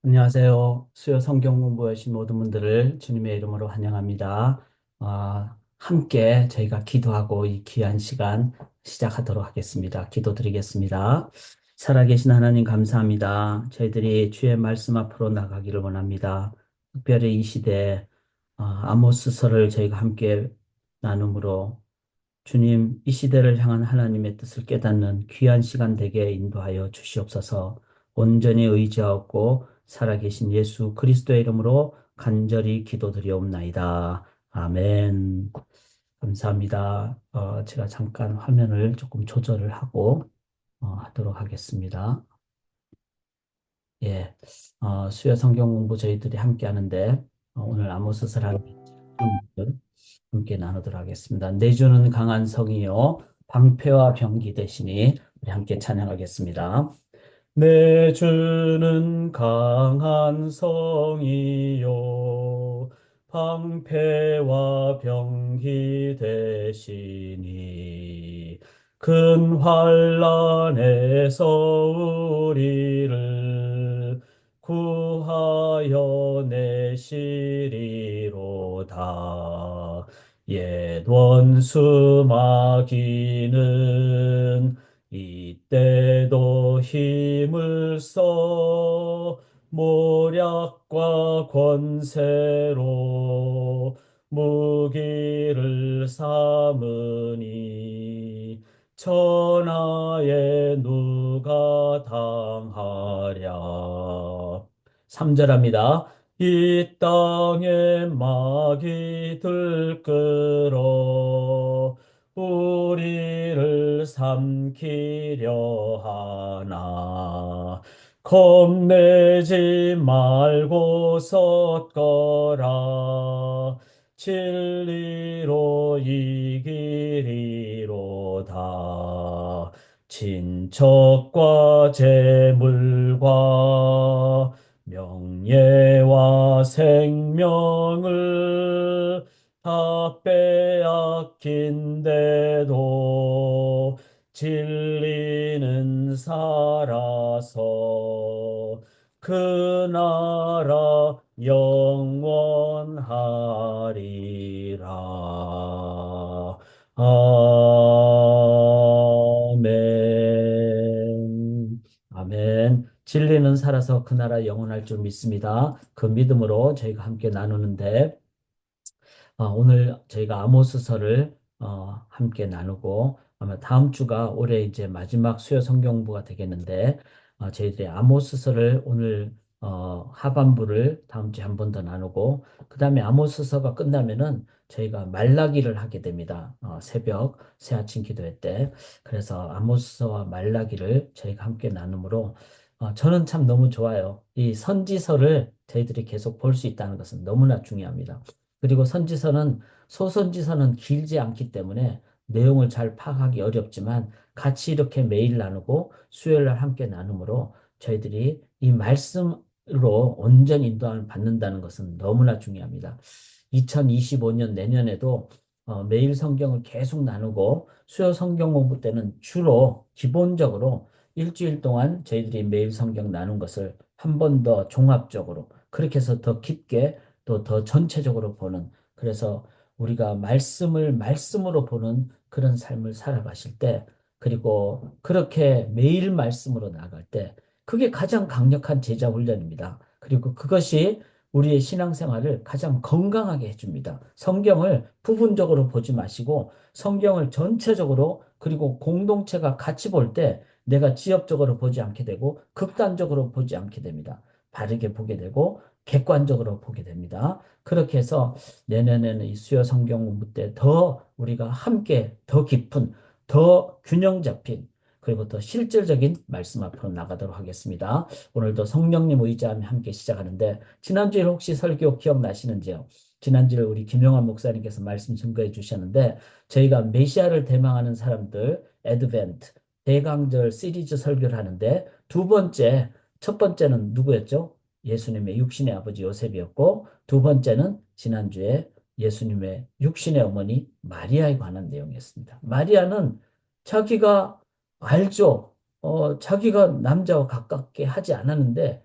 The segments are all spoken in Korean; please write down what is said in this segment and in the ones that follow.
안녕하세요. 수요 성경 공부하신 모든 분들을 주님의 이름으로 환영합니다. 함께 저희가 기도하고 이 귀한 시간 시작하도록 하겠습니다. 기도드리겠습니다. 살아계신 하나님 감사합니다. 저희들이 주의 말씀 앞으로 나가기를 원합니다. 특별히 이 시대에 아모스서를 저희가 함께 나눔으로 주님, 이 시대를 향한 하나님의 뜻을 깨닫는 귀한 시간 되게 인도하여 주시옵소서. 온전히 의지하고 살아계신 예수 그리스도의 이름으로 간절히 기도드리옵나이다. 아멘. 감사합니다. 제가 잠깐 화면을 조금 조절을 하고 하도록 하겠습니다. 예, 수요 성경 공부 저희들이 함께 하는데 오늘 아모스서를 하는 함께 나누도록 하겠습니다. 내주는 강한 성이요 방패와 병기 되시니 우리 함께 찬양하겠습니다. 내주는 강한 성이요 방패와 병기 되시니 큰 환난에서 우리를 구하여 내시리로다. 옛 원수 마귀는 이때도 힘을 써 모략과 권세로 무기를 삼으니 천하에 누가 당하랴. 3절합니다. 이 땅에 마귀들 끌어 우리를 삼키려 하나 겁내지 말고 섰거라 진리로 이기리로다 친척과 재물과 명예와 생명을 다 빼앗긴데도 진리는 살아서 그 나라 영원하리라. 아멘. 아멘. 진리는 살아서 그 나라 영원할 줄 믿습니다. 그 믿음으로 저희가 함께 나누는데 오늘 저희가 아모스서를 함께 나누고 아마 다음 주가 올해 이제 마지막 수요 성경부가 되겠는데 저희들이 아모스서를 오늘 하반부를 다음 주에 한 번 더 나누고 그 다음에 아모스서가 끝나면은 저희가 말라기를 하게 됩니다. 새벽 새 아침 기도회 때 그래서 아모스서와 말라기를 저희가 함께 나누므로 저는 참 너무 좋아요. 이 선지서를 저희들이 계속 볼 수 있다는 것은 너무나 중요합니다. 그리고 선지서는 소선지서는 길지 않기 때문에 내용을 잘 파악하기 어렵지만 같이 이렇게 매일 나누고 수요일 날 함께 나누므로 저희들이 이 말씀으로 온전히 인도함을 받는다는 것은 너무나 중요합니다. 2025년 내년에도 매일 성경을 계속 나누고 수요 성경 공부 때는 주로 기본적으로 일주일 동안 저희들이 매일 성경 나눈 것을 한 번 더 종합적으로 그렇게 해서 더 깊게 또 더 전체적으로 보는 그래서 우리가 말씀을 말씀으로 보는 그런 삶을 살아가실 때 그리고 그렇게 매일 말씀으로 나갈 때 그게 가장 강력한 제자 훈련입니다. 그리고 그것이 우리의 신앙생활을 가장 건강하게 해줍니다. 성경을 부분적으로 보지 마시고 성경을 전체적으로 그리고 공동체가 같이 볼 때 내가 지엽적으로 보지 않게 되고 극단적으로 보지 않게 됩니다. 바르게 보게 되고 객관적으로 보게 됩니다. 그렇게 해서 내년에는 이 수요 성경 공부 때 더 우리가 함께 더 깊은 더 균형 잡힌 그리고 더 실질적인 말씀 앞으로 나가도록 하겠습니다. 오늘도 성령님 의지하며 함께 시작하는데 지난주에 혹시 설교 기억나시는지요? 지난주에 우리 김영환 목사님께서 말씀 증거해 주셨는데 저희가 메시아를 대망하는 사람들 애드벤트 대강절 시리즈 설교를 하는데 첫 번째는 누구였죠? 예수님의 육신의 아버지 요셉이었고 두 번째는 지난주에 예수님의 육신의 어머니 마리아에 관한 내용이었습니다. 마리아는 자기가 알죠. 자기가 남자와 가깝게 하지 않았는데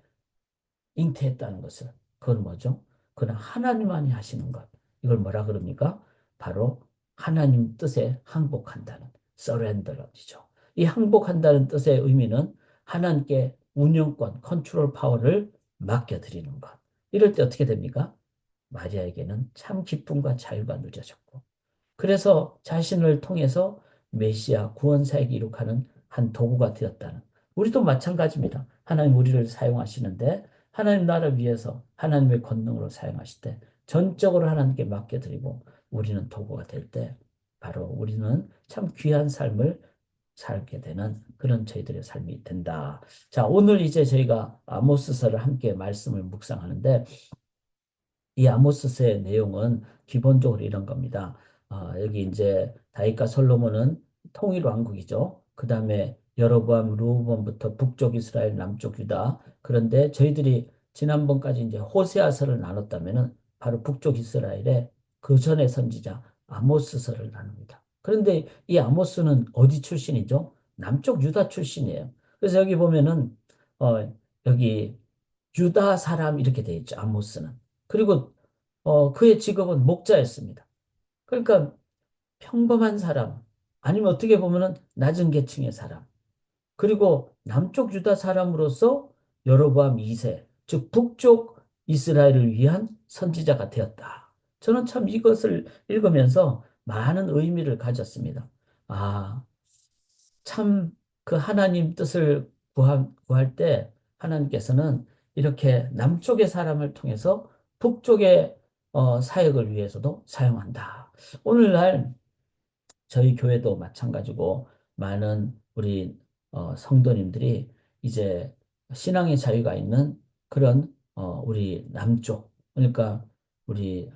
잉태했다는 것을. 그건 뭐죠? 그건 하나님만이 하시는 것. 이걸 뭐라 그럽니까? 바로 하나님 뜻에 항복한다는 서렌더이죠. 이 항복한다는 뜻의 의미는 하나님께 운영권, 컨트롤 파워를 맡겨드리는 것. 이럴 때 어떻게 됩니까? 마리아에게는 참 기쁨과 자유가 누려졌고, 그래서 자신을 통해서 메시아 구원사에게 이룩하는 한 도구가 되었다는. 우리도 마찬가지입니다. 하나님 우리를 사용하시는데 하나님 나라 위해서 하나님의 권능으로 사용하실 때 전적으로 하나님께 맡겨드리고 우리는 도구가 될 때 바로 우리는 참 귀한 삶을 살게 되는 그런 저희들의 삶이 된다. 자, 오늘 이제 저희가 아모스서를 함께 말씀을 묵상하는데 이 아모스서의 내용은 기본적으로 이런 겁니다. 여기 이제 다윗과 솔로몬은 통일 왕국이죠. 그 다음에 여로보암, 르호보암부터 북쪽 이스라엘, 남쪽 유다. 그런데 저희들이 지난번까지 이제 호세아서를 나눴다면은 바로 북쪽 이스라엘의 그 전의 선지자 아모스서를 나눕니다. 그런데 이 아모스는 어디 출신이죠? 남쪽 유다 출신이에요. 그래서 여기 보면은 여기 유다 사람 이렇게 돼 있죠. 아모스는. 그리고 그의 직업은 목자였습니다. 그러니까 평범한 사람, 아니면 어떻게 보면은 낮은 계층의 사람. 그리고 남쪽 유다 사람으로서 여로보암 2세, 즉 북쪽 이스라엘을 위한 선지자가 되었다. 저는 참 이것을 읽으면서 많은 의미를 가졌습니다. 아, 참 그 하나님 뜻을 구할 때 하나님께서는 이렇게 남쪽의 사람을 통해서 북쪽의 사역을 위해서도 사용한다. 오늘날 저희 교회도 마찬가지고 많은 우리 성도님들이 이제 신앙의 자유가 있는 그런 우리 남쪽, 그러니까 우리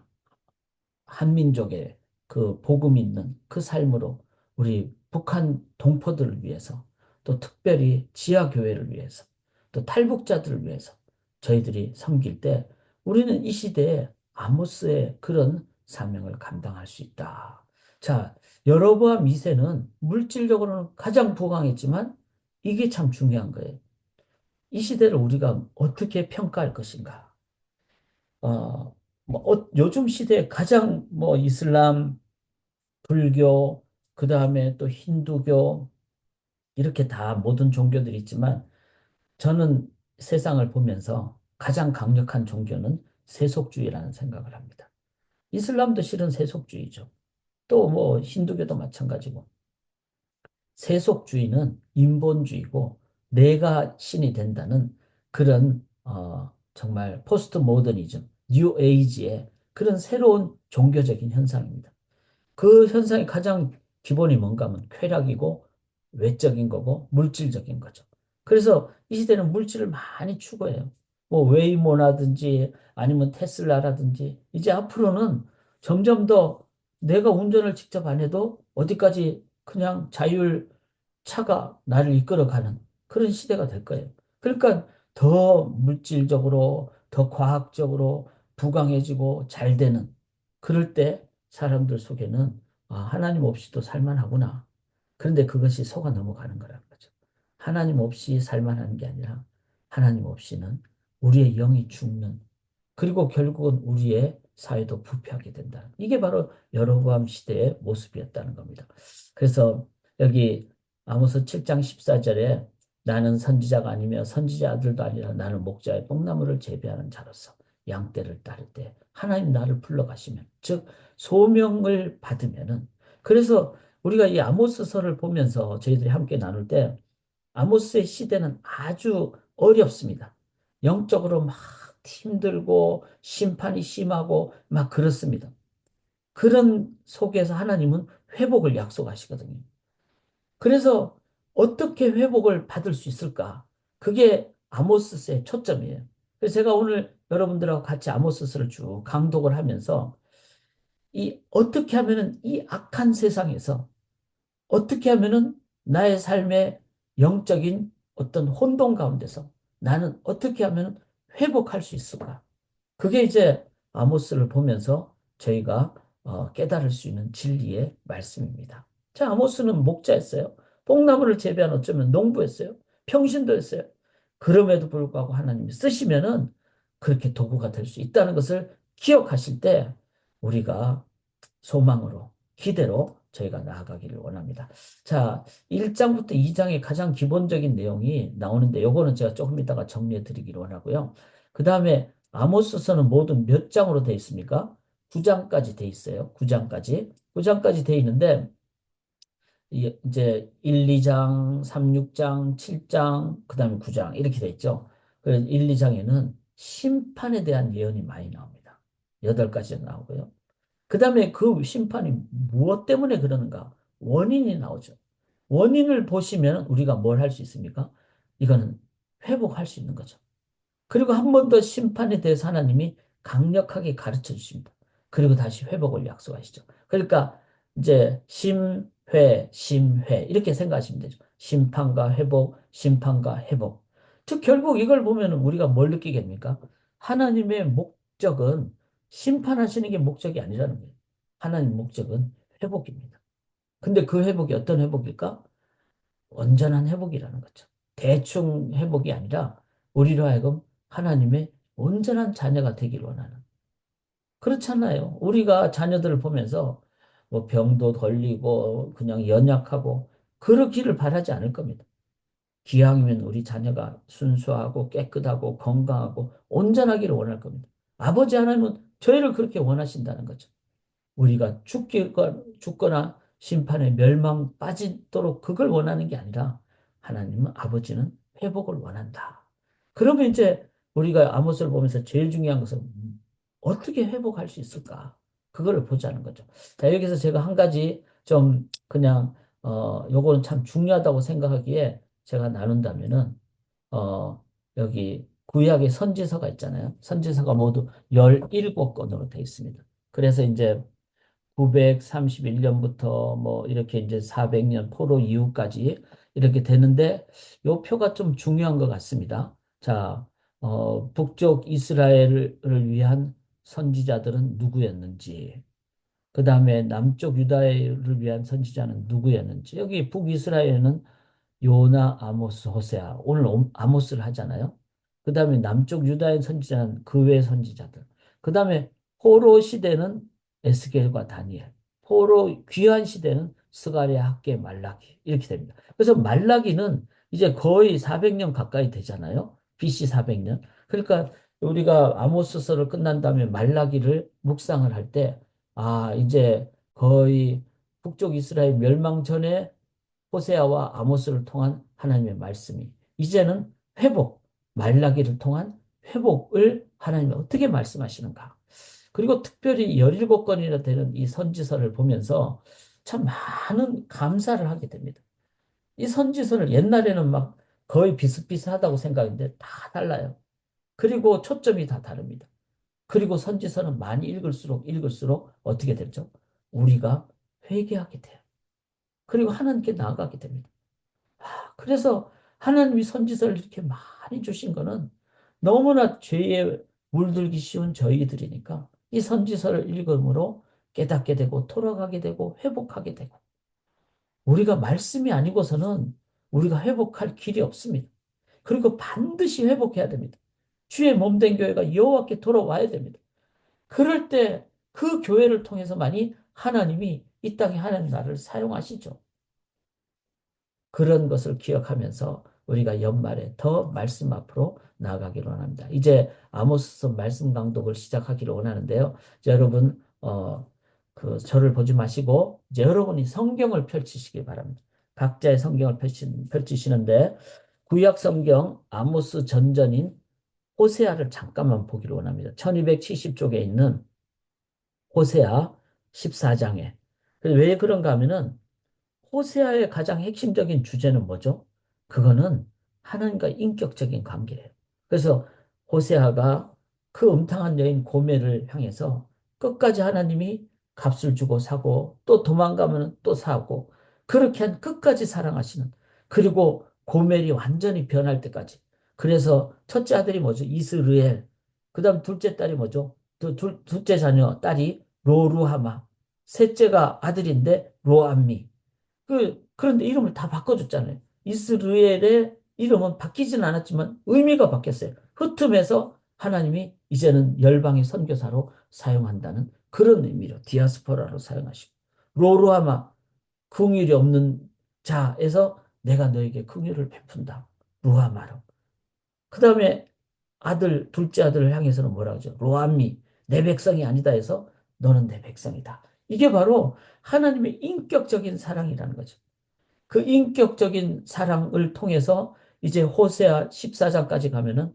한민족의 그 복음 있는 그 삶으로 우리 북한 동포들을 위해서 또 특별히 지하교회를 위해서 또 탈북자들을 위해서 저희들이 섬길 때 우리는 이 시대에 아모스의 그런 사명을 감당할 수 있다. 자, 여로보암 2세는 물질적으로는 가장 부강했지만 이게 참 중요한 거예요. 이 시대를 우리가 어떻게 평가할 것인가? 요즘 시대에 가장 뭐 이슬람, 불교, 그 다음에 또 힌두교, 이렇게 다 모든 종교들이 있지만 저는 세상을 보면서 가장 강력한 종교는 세속주의라는 생각을 합니다. 이슬람도 실은 세속주의죠. 또 뭐 힌두교도 마찬가지고. 세속주의는 인본주의고 내가 신이 된다는 그런 정말 포스트 모더니즘, 뉴 에이지의 그런 새로운 종교적인 현상입니다. 그 현상의 가장 기본이 뭔가 하면 쾌락이고 외적인 거고 물질적인 거죠. 그래서 이 시대는 물질을 많이 추구해요. 뭐 웨이모라든지 아니면 테슬라라든지 이제 앞으로는 점점 더 내가 운전을 직접 안 해도 어디까지 그냥 차가 나를 이끌어가는 그런 시대가 될 거예요. 그러니까 더 물질적으로, 더 과학적으로 부강해지고 잘 되는 그럴 때 사람들 속에는 하나님 없이도 살만하구나. 그런데 그것이 속아 넘어가는 거라는 거죠. 하나님 없이 살만한 게 아니라 하나님 없이는 우리의 영이 죽는 그리고 결국은 우리의 사회도 부패하게 된다. 이게 바로 여로보암 시대의 모습이었다는 겁니다. 그래서 여기 아모스 7장 14절에 나는 선지자가 아니며 선지자 아들도 아니라 나는 목자의 뽕나무를 재배하는 자로서 양떼를 따를 때 하나님 나를 불러가시면 즉 소명을 받으면은 그래서 우리가 이 아모스서를 보면서 저희들이 함께 나눌 때 아모스의 시대는 아주 어렵습니다. 영적으로 막 힘들고 심판이 심하고 막 그렇습니다. 그런 속에서 하나님은 회복을 약속하시거든요. 그래서 어떻게 회복을 받을 수 있을까? 그게 아모스서의 초점이에요. 그래서 제가 오늘 여러분들하고 같이 아모스서를 쭉 강독을 하면서 이 어떻게 하면은 이 악한 세상에서 어떻게 하면은 나의 삶의 영적인 어떤 혼돈 가운데서 나는 어떻게 하면 회복할 수 있을까? 그게 이제 아모스를 보면서 저희가 깨달을 수 있는 진리의 말씀입니다. 자, 아모스는 목자였어요. 뽕나무를 재배한 어쩌면 농부였어요. 평신도였어요. 그럼에도 불구하고 하나님이 쓰시면은 그렇게 도구가 될 수 있다는 것을 기억하실 때 우리가 소망으로, 기대로 저희가 나아가기를 원합니다. 자, 1장부터 2장의 가장 기본적인 내용이 나오는데 요거는 제가 조금 이따가 정리해 드리기를 원하고요. 그 다음에 아모스서는 모두 몇 장으로 되어 있습니까? 9장까지 되어 있어요. 9장까지. 9장까지 되어 있는데 이제 1, 2장, 3, 6장, 7장, 그 다음에 9장 이렇게 되어 있죠. 그래서 1, 2장에는 심판에 대한 예언이 많이 나옵니다. 8가지 나오고요. 그 다음에 그 심판이 무엇 때문에 그러는가? 원인이 나오죠. 원인을 보시면 우리가 뭘 할 수 있습니까? 이거는 회복할 수 있는 거죠. 그리고 한 번 더 심판에 대해서 하나님이 강력하게 가르쳐 주십니다. 그리고 다시 회복을 약속하시죠. 그러니까 이제 심회 이렇게 생각하시면 되죠. 심판과 회복, 심판과 회복. 즉 결국 이걸 보면 우리가 뭘 느끼게 됩니까? 하나님의 목적은 심판하시는 게 목적이 아니라는 거예요. 하나님 목적은 회복입니다. 근데 그 회복이 어떤 회복일까? 온전한 회복이라는 거죠. 대충 회복이 아니라 우리로 하여금 하나님의 온전한 자녀가 되기를 원하는. 그렇잖아요. 우리가 자녀들을 보면서 뭐 병도 걸리고 그냥 연약하고 그러기를 바라지 않을 겁니다. 기왕이면 우리 자녀가 순수하고 깨끗하고 건강하고 온전하기를 원할 겁니다. 아버지 하나님은 저희를 그렇게 원하신다는 거죠. 우리가 죽거나 심판에 멸망 빠지도록 그걸 원하는 게 아니라 하나님은 아버지는 회복을 원한다. 그러면 이제 우리가 아모스를 보면서 제일 중요한 것은 어떻게 회복할 수 있을까? 그거를 보자는 거죠. 자, 여기서 제가 한 가지 좀 그냥 요거는 참 중요하다고 생각하기에 제가 나눈다면은 여기 구약의 선지서가 있잖아요. 선지서가 모두 17권으로 되어 있습니다. 그래서 이제 931년부터 뭐 이렇게 이제 400년 포로 이후까지 이렇게 되는데 요 표가 좀 중요한 것 같습니다. 자, 북쪽 이스라엘을 위한 선지자들은 누구였는지, 그 다음에 남쪽 유다를 위한 선지자는 누구였는지, 여기 북이스라엘은 요나, 아모스, 호세아. 오늘 아모스를 하잖아요. 그 다음에 남쪽 유다의 선지자는 그 외 선지자들. 그 다음에 포로 시대는 에스겔과 다니엘. 포로 귀환 시대는 스가랴, 학개, 말라기. 이렇게 됩니다. 그래서 말라기는 이제 거의 400년 가까이 되잖아요. BC 400년. 그러니까 우리가 아모스서를 끝난 다음에 말라기를 묵상을 할 때, 아, 이제 거의 북쪽 이스라엘 멸망 전에 호세아와 아모스를 통한 하나님의 말씀이 이제는 회복, 말라기를 통한 회복을 하나님이 어떻게 말씀하시는가. 그리고 특별히 17권이나 되는 이 선지서를 보면서 참 많은 감사를 하게 됩니다. 이 선지서를 옛날에는 막 거의 비슷비슷하다고 생각했는데 다 달라요. 그리고 초점이 다 다릅니다. 그리고 선지서는 많이 읽을수록 어떻게 되죠? 우리가 회개하게 돼요. 그리고 하나님께 나아가게 됩니다. 그래서 하나님이 선지서를 이렇게 많이 주신 거는 너무나 죄에 물들기 쉬운 저희들이니까 이 선지서를 읽음으로 깨닫게 되고 돌아가게 되고 회복하게 되고 우리가 말씀이 아니고서는 우리가 회복할 길이 없습니다. 그리고 반드시 회복해야 됩니다. 주의 몸된 교회가 여호와께 돌아와야 됩니다. 그럴 때 그 교회를 통해서만이 하나님이 이 땅에 하나님 나라를 사용하시죠. 그런 것을 기억하면서 우리가 연말에 더 말씀 앞으로 나아가기를 원합니다. 이제 아모스서 말씀 강독을 시작하기를 원하는데요. 이제 여러분, 그 저를 보지 마시고 이제 여러분이 성경을 펼치시기 바랍니다. 각자의 성경을 펼치시는데 구약 성경 아모스 전전인 호세아를 잠깐만 보기를 원합니다. 1270쪽에 있는 호세아 14장에. 왜 그런가 하면은 호세아의 가장 핵심적인 주제는 뭐죠? 그거는 하나님과 인격적인 관계예요. 그래서 호세아가 그 음탕한 여인 고멜을 향해서 끝까지 하나님이 값을 주고 사고 또 도망가면 또 사고 그렇게 한 끝까지 사랑하시는 그리고 고멜이 완전히 변할 때까지 그래서 첫째 아들이 뭐죠? 이스르엘 그다음 둘째 딸이 뭐죠? 둘째 자녀 딸이 로루하마 셋째가 아들인데 로암미 그런데 이름을 다 바꿔줬잖아요. 이스라엘의 이름은 바뀌진 않았지만 의미가 바뀌었어요. 흩음에서 하나님이 이제는 열방의 선교사로 사용한다는 그런 의미로 디아스포라로 사용하시고, 로루아마, 긍휼이 없는 자에서 내가 너에게 긍휼을 베푼다. 루아마로. 그 다음에 아들, 둘째 아들을 향해서는 뭐라 하죠? 로암미, 내 백성이 아니다 해서 너는 내 백성이다. 이게 바로 하나님의 인격적인 사랑이라는 거죠. 그 인격적인 사랑을 통해서 이제 호세아 14장까지 가면은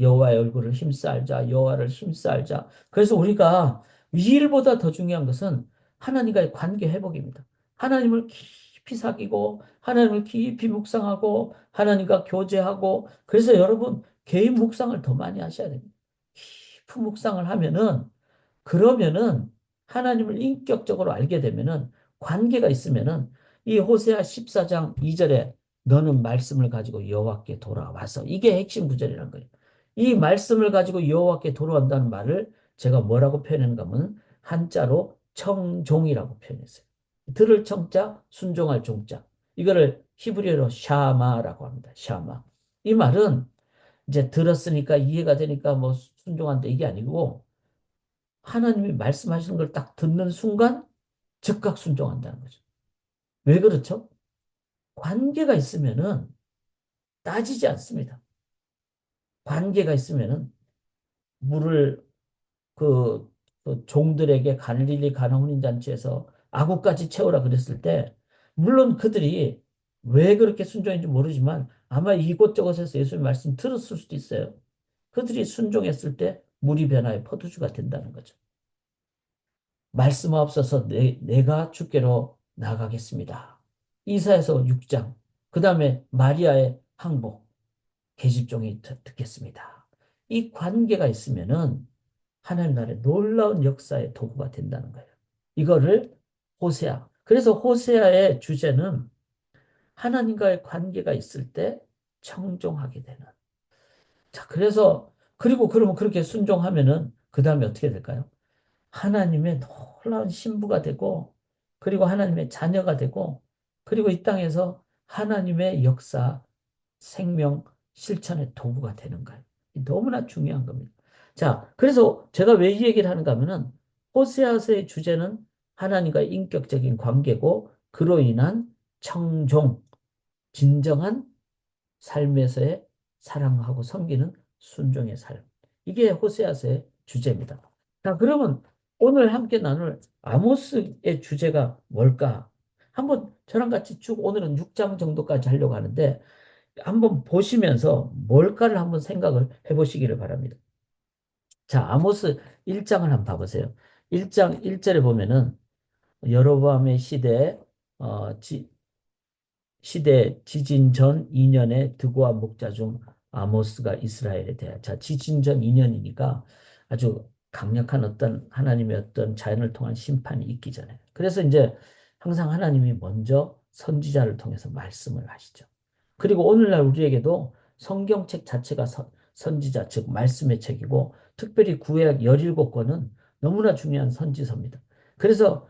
여호와의 얼굴을 힘싸알자, 여호와를 힘싸알자. 그래서 우리가 이 일보다 더 중요한 것은 하나님과의 관계 회복입니다. 하나님을 깊이 사귀고 하나님을 깊이 묵상하고 하나님과 교제하고, 그래서 여러분 개인 묵상을 더 많이 하셔야 됩니다. 깊은 묵상을 하면은, 그러면은 하나님을 인격적으로 알게 되면은, 관계가 있으면은, 이 호세아 14장 2절에 너는 말씀을 가지고 여호와께 돌아와서, 이게 핵심 구절이라는 거예요. 이 말씀을 가지고 여호와께 돌아온다는 말을 제가 뭐라고 표현했는가 하면 한자로 청종이라고 표현했어요. 들을 청자, 순종할 종자. 이거를 히브리어로 샤마라고 합니다. 샤마. 이 말은 이제 들었으니까 이해가 되니까 뭐 순종한다 이게 아니고, 하나님이 말씀하시는 걸 딱 듣는 순간 즉각 순종한다는 거죠. 왜 그렇죠? 관계가 있으면은 따지지 않습니다. 관계가 있으면은 물을 그, 그 종들에게 갈릴리 가나 혼인잔치에서 아구까지 채우라 그랬을 때, 물론 그들이 왜 그렇게 순종했는지 모르지만 아마 이곳저곳에서 예수님 말씀 들었을 수도 있어요. 그들이 순종했을 때 물이 변하여 포도주가 된다는 거죠. 말씀하옵소서, 내가 주께로 나가겠습니다. 이사야서 6장. 그 다음에 마리아의 항복. 계집종이 듣겠습니다. 이 관계가 있으면은 하나님 나라의 놀라운 역사의 도구가 된다는 거예요. 이거를 호세아. 그래서 호세아의 주제는 하나님과의 관계가 있을 때 청종하게 되는. 자, 그래서, 그리고 그러면 그렇게 순종하면은 그 다음에 어떻게 될까요? 하나님의 놀라운 신부가 되고, 그리고 하나님의 자녀가 되고, 그리고 이 땅에서 하나님의 역사, 생명, 실천의 도구가 되는 거예요. 너무나 중요한 겁니다. 자, 그래서 제가 왜 이 얘기를 하는가 하면은, 호세아서의 주제는 하나님과의 인격적인 관계고, 그로 인한 청종, 진정한 삶에서의 사랑하고 섬기는 순종의 삶. 이게 호세아서의 주제입니다. 자, 그러면 오늘 함께 나눌 아모스의 주제가 뭘까? 한번 저랑 같이 쭉 오늘은 6장 정도까지 하려고 하는데, 한번 보시면서 뭘까를 한번 생각을 해보시기를 바랍니다. 자, 아모스 1장을 한번 봐보세요. 1장 1절에 보면은 여로보암의 어, 지, 시대 지진 전 2년에 드고아 목자 중 아모스가 이스라엘에 대하여. 자, 지진 전 2년이니까 아주 강력한 어떤 하나님의 어떤 자연을 통한 심판이 있기 전에. 그래서 이제 항상 하나님이 먼저 선지자를 통해서 말씀을 하시죠. 그리고 오늘날 우리에게도 성경책 자체가 선지자, 즉 말씀의 책이고, 특별히 구약 17권은 너무나 중요한 선지서입니다. 그래서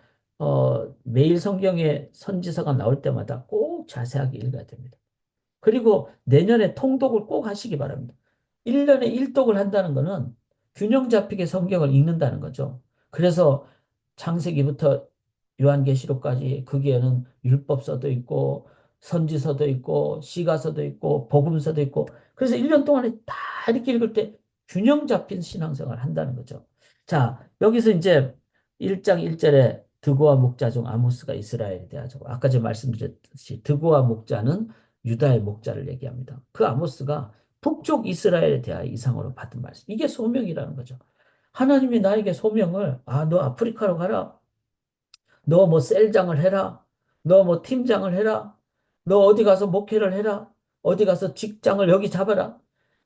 매일 성경에 선지서가 나올 때마다 꼭 자세하게 읽어야 됩니다. 그리고 내년에 통독을 꼭 하시기 바랍니다. 1년에 1독을 한다는 것은 균형 잡히게 성경을 읽는다는 거죠. 그래서 창세기부터 요한계시록까지 거기에는 율법서도 있고 선지서도 있고 시가서도 있고 복음서도 있고, 그래서 1년 동안에 다 이렇게 읽을 때 균형 잡힌 신앙생활을 한다는 거죠. 자, 여기서 이제 1장 1절에 드고와 목자 중 아모스가 이스라엘에 대하죠. 아까 제가 말씀드렸듯이 드고와 목자는 유다의 목자를 얘기합니다. 그 아모스가 북쪽 이스라엘에 대하여 이상으로 받은 말씀. 이게 소명이라는 거죠. 하나님이 나에게 소명을, 너 아프리카로 가라. 너 뭐 셀장을 해라. 너 뭐 팀장을 해라. 너 어디 가서 목회를 해라. 어디 가서 직장을 여기 잡아라.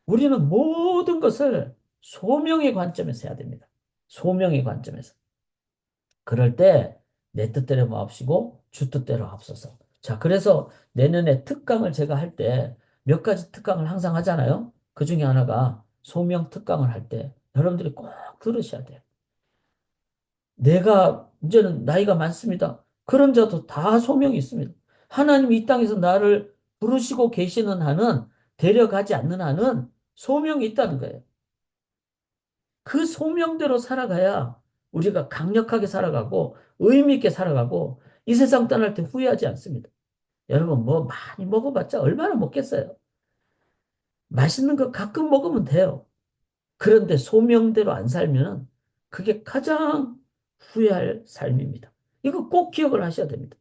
우리는 모든 것을 소명의 관점에서 해야 됩니다. 소명의 관점에서. 그럴 때 내 뜻대로 마옵시고 주 뜻대로 하옵소서. 자, 그래서 내년에 특강을 제가 할 때 몇 가지 특강을 항상 하잖아요. 그 중에 하나가 소명 특강을 할 때 여러분들이 꼭 들으셔야 돼요. 내가 이제는 나이가 많습니다. 그런 자도 다 소명이 있습니다. 하나님이 이 땅에서 나를 부르시고 계시는 한은, 데려가지 않는 한은 소명이 있다는 거예요. 그 소명대로 살아가야 우리가 강력하게 살아가고 의미 있게 살아가고 이 세상 떠날 때 후회하지 않습니다. 여러분 뭐 많이 먹어봤자 얼마나 먹겠어요? 맛있는 거 가끔 먹으면 돼요. 그런데 소명대로 안 살면 그게 가장 후회할 삶입니다. 이거 꼭 기억을 하셔야 됩니다.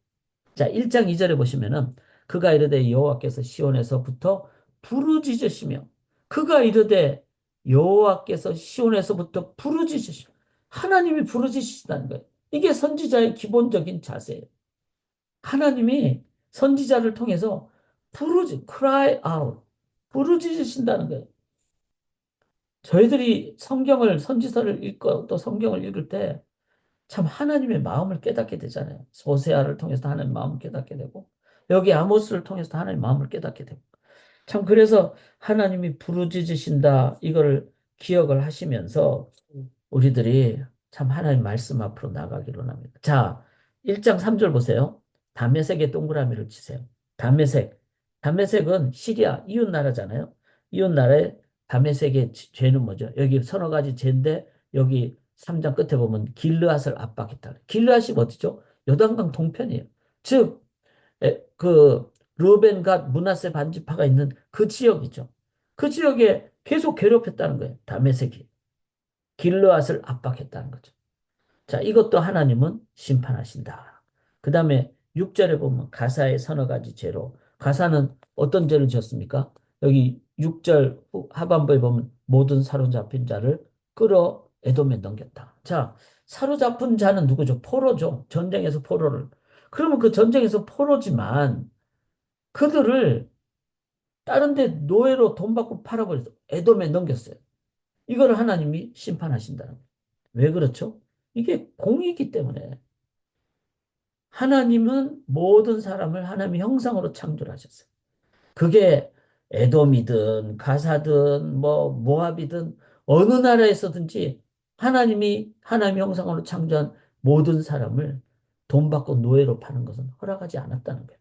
자, 1장 2절에 보시면은 그가 이르되 여호와께서 시온에서부터 부르짖으시며 그가 이르되 여호와께서 시온에서부터 부르짖으시며 하나님이 부르짖으신다는 거예요. 이게 선지자의 기본적인 자세예요. 하나님이 선지자를 통해서 cry out, 부르짖으신다는 거예요. 저희들이 성경을, 선지서를 읽고 또 성경을 읽을 때 참 하나님의 마음을 깨닫게 되잖아요. 호세아를 통해서 하나님의 마음을 깨닫게 되고, 여기 아모스를 통해서 하나님의 마음을 깨닫게 되고. 참, 그래서 하나님이 부르짖으신다, 이걸 기억을 하시면서 우리들이 참 하나님 말씀 앞으로 나가기로 합니다. 자, 1장 3절 보세요. 다메섹에 동그라미를 치세요. 다메섹. 다메섹은 시리아 이웃 나라잖아요. 이웃 나라의 다메섹의 죄는 뭐죠? 여기 서너 가지 죄인데 여기 3장 끝에 보면 길르앗을 압박했다. 길르앗이 어디죠? 요단강 동편이에요. 즉, 그 르벤 갓 므낫세 반지파가 있는 그 지역이죠. 그 지역에 계속 괴롭혔다는 거예요. 다메섹이. 길르앗을 압박했다는 거죠. 자, 이것도 하나님은 심판하신다. 그 다음에 6절에 보면 가사의 서너 가지 죄로. 가사는 어떤 죄를 지었습니까? 여기 6절 하반부에 보면 모든 사로잡힌 자를 끌어 에돔에 넘겼다. 자, 사로잡힌 자는 누구죠? 포로죠. 전쟁에서 포로를. 그러면 그 전쟁에서 포로지만 그들을 다른 데 노예로 돈 받고 팔아버려서 에돔에 넘겼어요. 이걸 하나님이 심판하신다는 거예요. 왜 그렇죠? 이게 공이기 때문에 하나님은 모든 사람을 하나님의 형상으로 창조하셨어요. 그게 에돔이든 가사든 뭐 모압이든 어느 나라에서든지 하나님이 하나님의 형상으로 창조한 모든 사람을 돈 받고 노예로 파는 것은 허락하지 않았다는 거예요.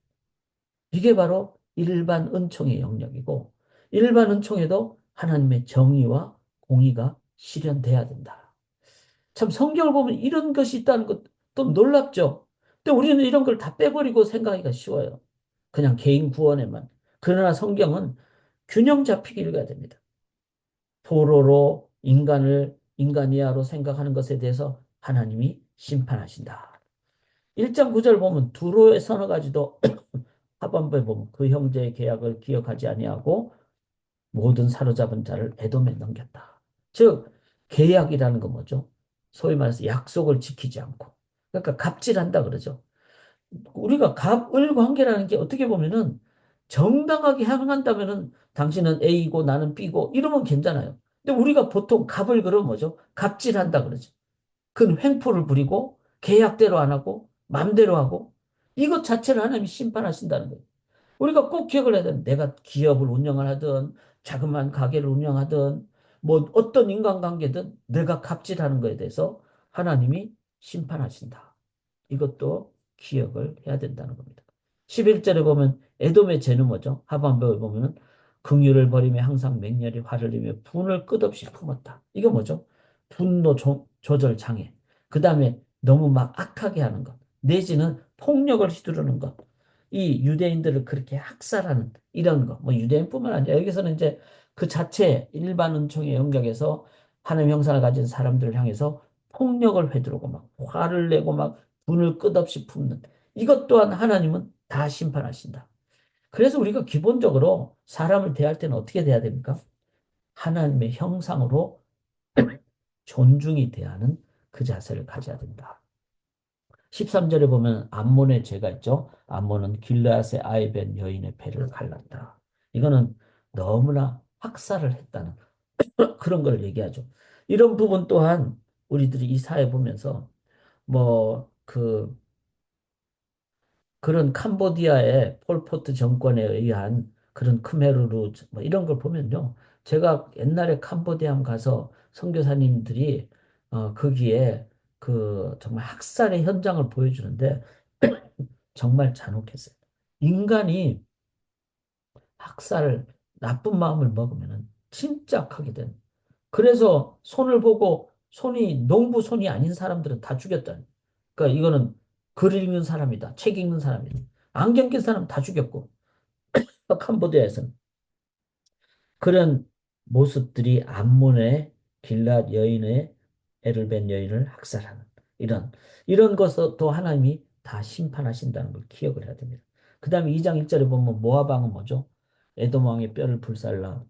이게 바로 일반 은총의 영역이고 일반 은총에도 하나님의 정의와 공의가 실현돼야 된다. 참 성경을 보면 이런 것이 있다는 것도 놀랍죠. 근데 우리는 이런 걸 다 빼버리고 생각하기가 쉬워요. 그냥 개인 구원에만. 그러나 성경은 균형 잡히게 읽어야 됩니다. 포로로 인간을 인간 이하로 생각하는 것에 대해서 하나님이 심판하신다. 1장 9절 보면 두로의 서너 가지도 하반부에 보면 그 형제의 계약을 기억하지 아니하고 모든 사로잡은 자를 에돔에 넘겼다. 즉 계약이라는 건 뭐죠? 소위 말해서 약속을 지키지 않고 그러니까 갑질한다 그러죠. 우리가 갑을 관계라는 게 어떻게 보면은 정당하게 행한다면은 당신은 A고 나는 B고 이러면 괜찮아요. 근데 우리가 보통 갑을 그러면 뭐죠? 갑질한다 그러죠. 그건 횡포를 부리고 계약대로 안 하고 맘대로 하고 이것 자체를 하나님이 심판하신다는 거예요. 우리가 꼭 기억을 해야 되는 내가 기업을 운영을 하든 자그마한 가게를 운영하든 뭐 어떤 인간관계든 내가 갑질하는 거에 대해서 하나님이 심판하신다. 이것도 기억을 해야 된다는 겁니다. 11절에 보면 에돔의 죄는 뭐죠? 하반부에 보면은 긍휼을 버리며 항상 맹렬히 화를 내며 분을 끝없이 품었다. 이거 뭐죠? 분노 조절 장애. 그 다음에 너무 막 악하게 하는 것. 내지는 폭력을 휘두르는 것. 이 유대인들을 그렇게 학살하는 이런 거. 뭐 유대인뿐만 아니라 여기서는 이제 그 자체 일반 은총의 영역에서 하나님의 형상을 가진 사람들을 향해서 폭력을 휘두르고 막 화를 내고 막 분을 끝없이 품는 이것 또한 하나님은 다 심판하신다. 그래서 우리가 기본적으로 사람을 대할 때는 어떻게 돼야 됩니까? 하나님의 형상으로 존중이 대하는 그 자세를 가져야 된다. 13절에 보면 암몬의 죄가 있죠. 암몬은 길르앗의 아이 된 여인의 배를 갈랐다. 이거는 너무나 학살을 했다는 그런 걸 얘기하죠. 이런 부분 또한 우리들이 이 사회 보면서 뭐그 그런 캄보디아의 폴포트 정권에 의한 그런 크메르루 뭐 이런 걸 보면요. 제가 옛날에 캄보디아 가서 선교사님들이 거기에 그 정말 학살의 현장을 보여주는데 정말 잔혹했어요. 인간이 학살 나쁜 마음을 먹으면은 진짜 하게 된. 그래서 손을 보고 손이 농부 손이 아닌 사람들은 다 죽였다. 그러니까 이거는 글 읽는 사람이다. 책 읽는 사람이다. 안경 낀 사람 다 죽였고 캄보디아에서는 그런 모습들이 암몬의 길랏 여인의 애를 뵌 여인을 학살하는 이런 것도 하나님이 다 심판하신다는 걸 기억을 해야 됩니다. 그 다음에 2장 1절에 보면 모압 왕은 뭐죠? 에돔 왕의 뼈를 불살라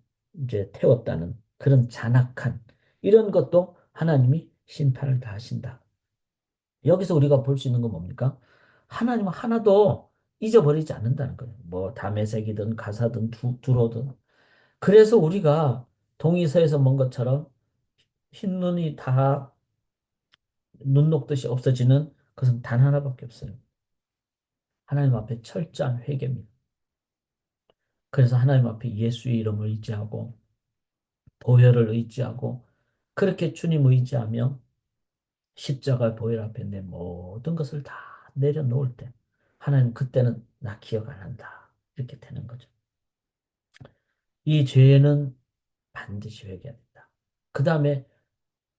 이제 태웠다는 그런 잔악한 이런 것도 하나님이 심판을 다 하신다. 여기서 우리가 볼 수 있는 건 뭡니까? 하나님은 하나도 잊어버리지 않는다는 거예요. 뭐 다메섹이든 가사든 두로든. 그래서 우리가 동이서에서 본 것처럼 흰눈이 다 눈 녹듯이 없어지는 것은 단 하나밖에 없어요. 하나님 앞에 철저한 회개입니다. 그래서 하나님 앞에 예수의 이름을 의지하고 보혈을 의지하고 그렇게 주님 의지하며 십자가 보혈 앞에 내 모든 것을 다 내려놓을 때 하나님 그때는 나 기억 안 한다. 이렇게 되는 거죠. 이 죄는 반드시 회개해야 된다. 그 다음에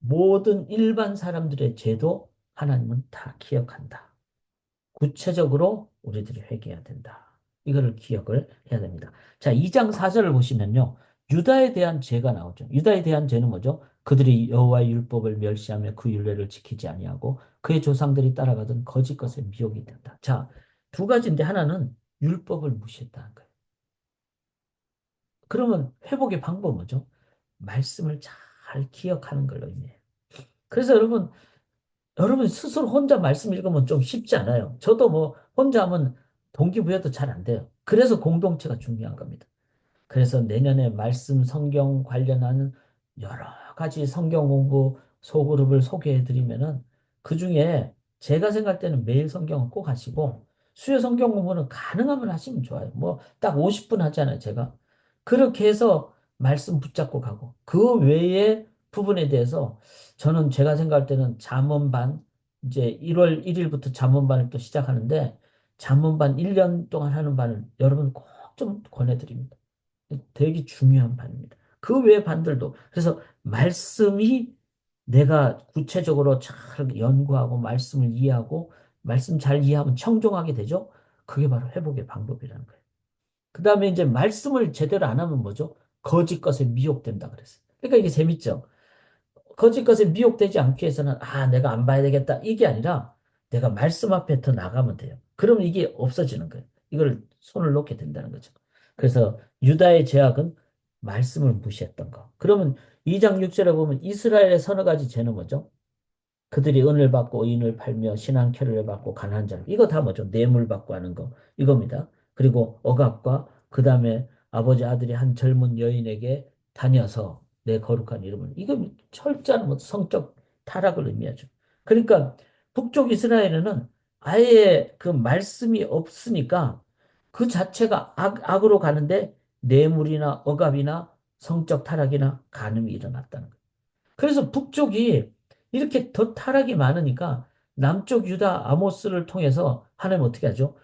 모든 일반 사람들의 죄도 하나님은 다 기억한다. 구체적으로 우리들이 회개해야 된다. 이거를 기억을 해야 됩니다. 자, 2장 4절을 보시면요. 유다에 대한 죄가 나오죠. 유다에 대한 죄는 뭐죠? 그들이 여호와의 율법을 멸시하며 그 율례를 지키지 아니하고 그의 조상들이 따라가던 거짓 것에 미혹이 된다. 자, 두 가지인데 하나는 율법을 무시했다는 거예요. 그러면 회복의 방법은 뭐죠? 말씀을 잘 기억하는 걸 의미해요. 그래서 여러분 스스로 혼자 말씀 읽으면 좀 쉽지 않아요. 저도 뭐 혼자 하면 동기부여도 잘 안 돼요. 그래서 공동체가 중요한 겁니다. 그래서 내년에 말씀 성경 관련한 여러 가지 성경 공부 소그룹을 소개해 드리면은 그중에 제가 생각할 때는 매일 성경은 꼭 하시고 수요 성경 공부는 가능하면 하시면 좋아요. 뭐 딱 50분 하잖아요, 제가. 그렇게 해서 말씀 붙잡고 가고 그 외의 부분에 대해서 저는 제가 생각할 때는 잠언반 이제 1월 1일부터 잠언반을 또 시작하는데 잠언반 1년 동안 하는 반을 여러분 꼭 좀 권해드립니다. 되게 중요한 반입니다. 그 외의 반들도. 그래서 말씀이 내가 구체적으로 잘 연구하고 말씀을 이해하고 말씀 잘 이해하면 청종하게 되죠. 그게 바로 회복의 방법이라는 거예요. 그 다음에 이제 말씀을 제대로 안 하면 뭐죠? 거짓 것에 미혹된다 그랬어요. 그러니까 이게 재밌죠. 거짓 것에 미혹되지 않기 위해서는 내가 안 봐야 되겠다. 이게 아니라 내가 말씀 앞에 더 나가면 돼요. 그러면 이게 없어지는 거예요. 이걸 손을 놓게 된다는 거죠. 그래서 유다의 죄악은 말씀을 무시했던 거. 그러면 2장 6절에 보면 이스라엘의 서너 가지 죄는 뭐죠? 그들이 은을 받고 의인을 팔며 신한 쾌를 받고 가난한 자를 이거 다 뭐죠? 뇌물 받고 하는 거 이겁니다. 그리고 억압과 그 다음에 아버지 아들이 한 젊은 여인에게 다녀서 내 거룩한 이름을 이거 철저한 뭐 성적 타락을 의미하죠. 그러니까 북쪽 이스라엘에는 아예 그 말씀이 없으니까 그 자체가 악으로 가는데 뇌물이나 억압이나 성적 타락이나 간음이 일어났다는 거예요. 그래서 북쪽이 이렇게 더 타락이 많으니까 남쪽 유다 아모스를 통해서 하나님 어떻게 하죠?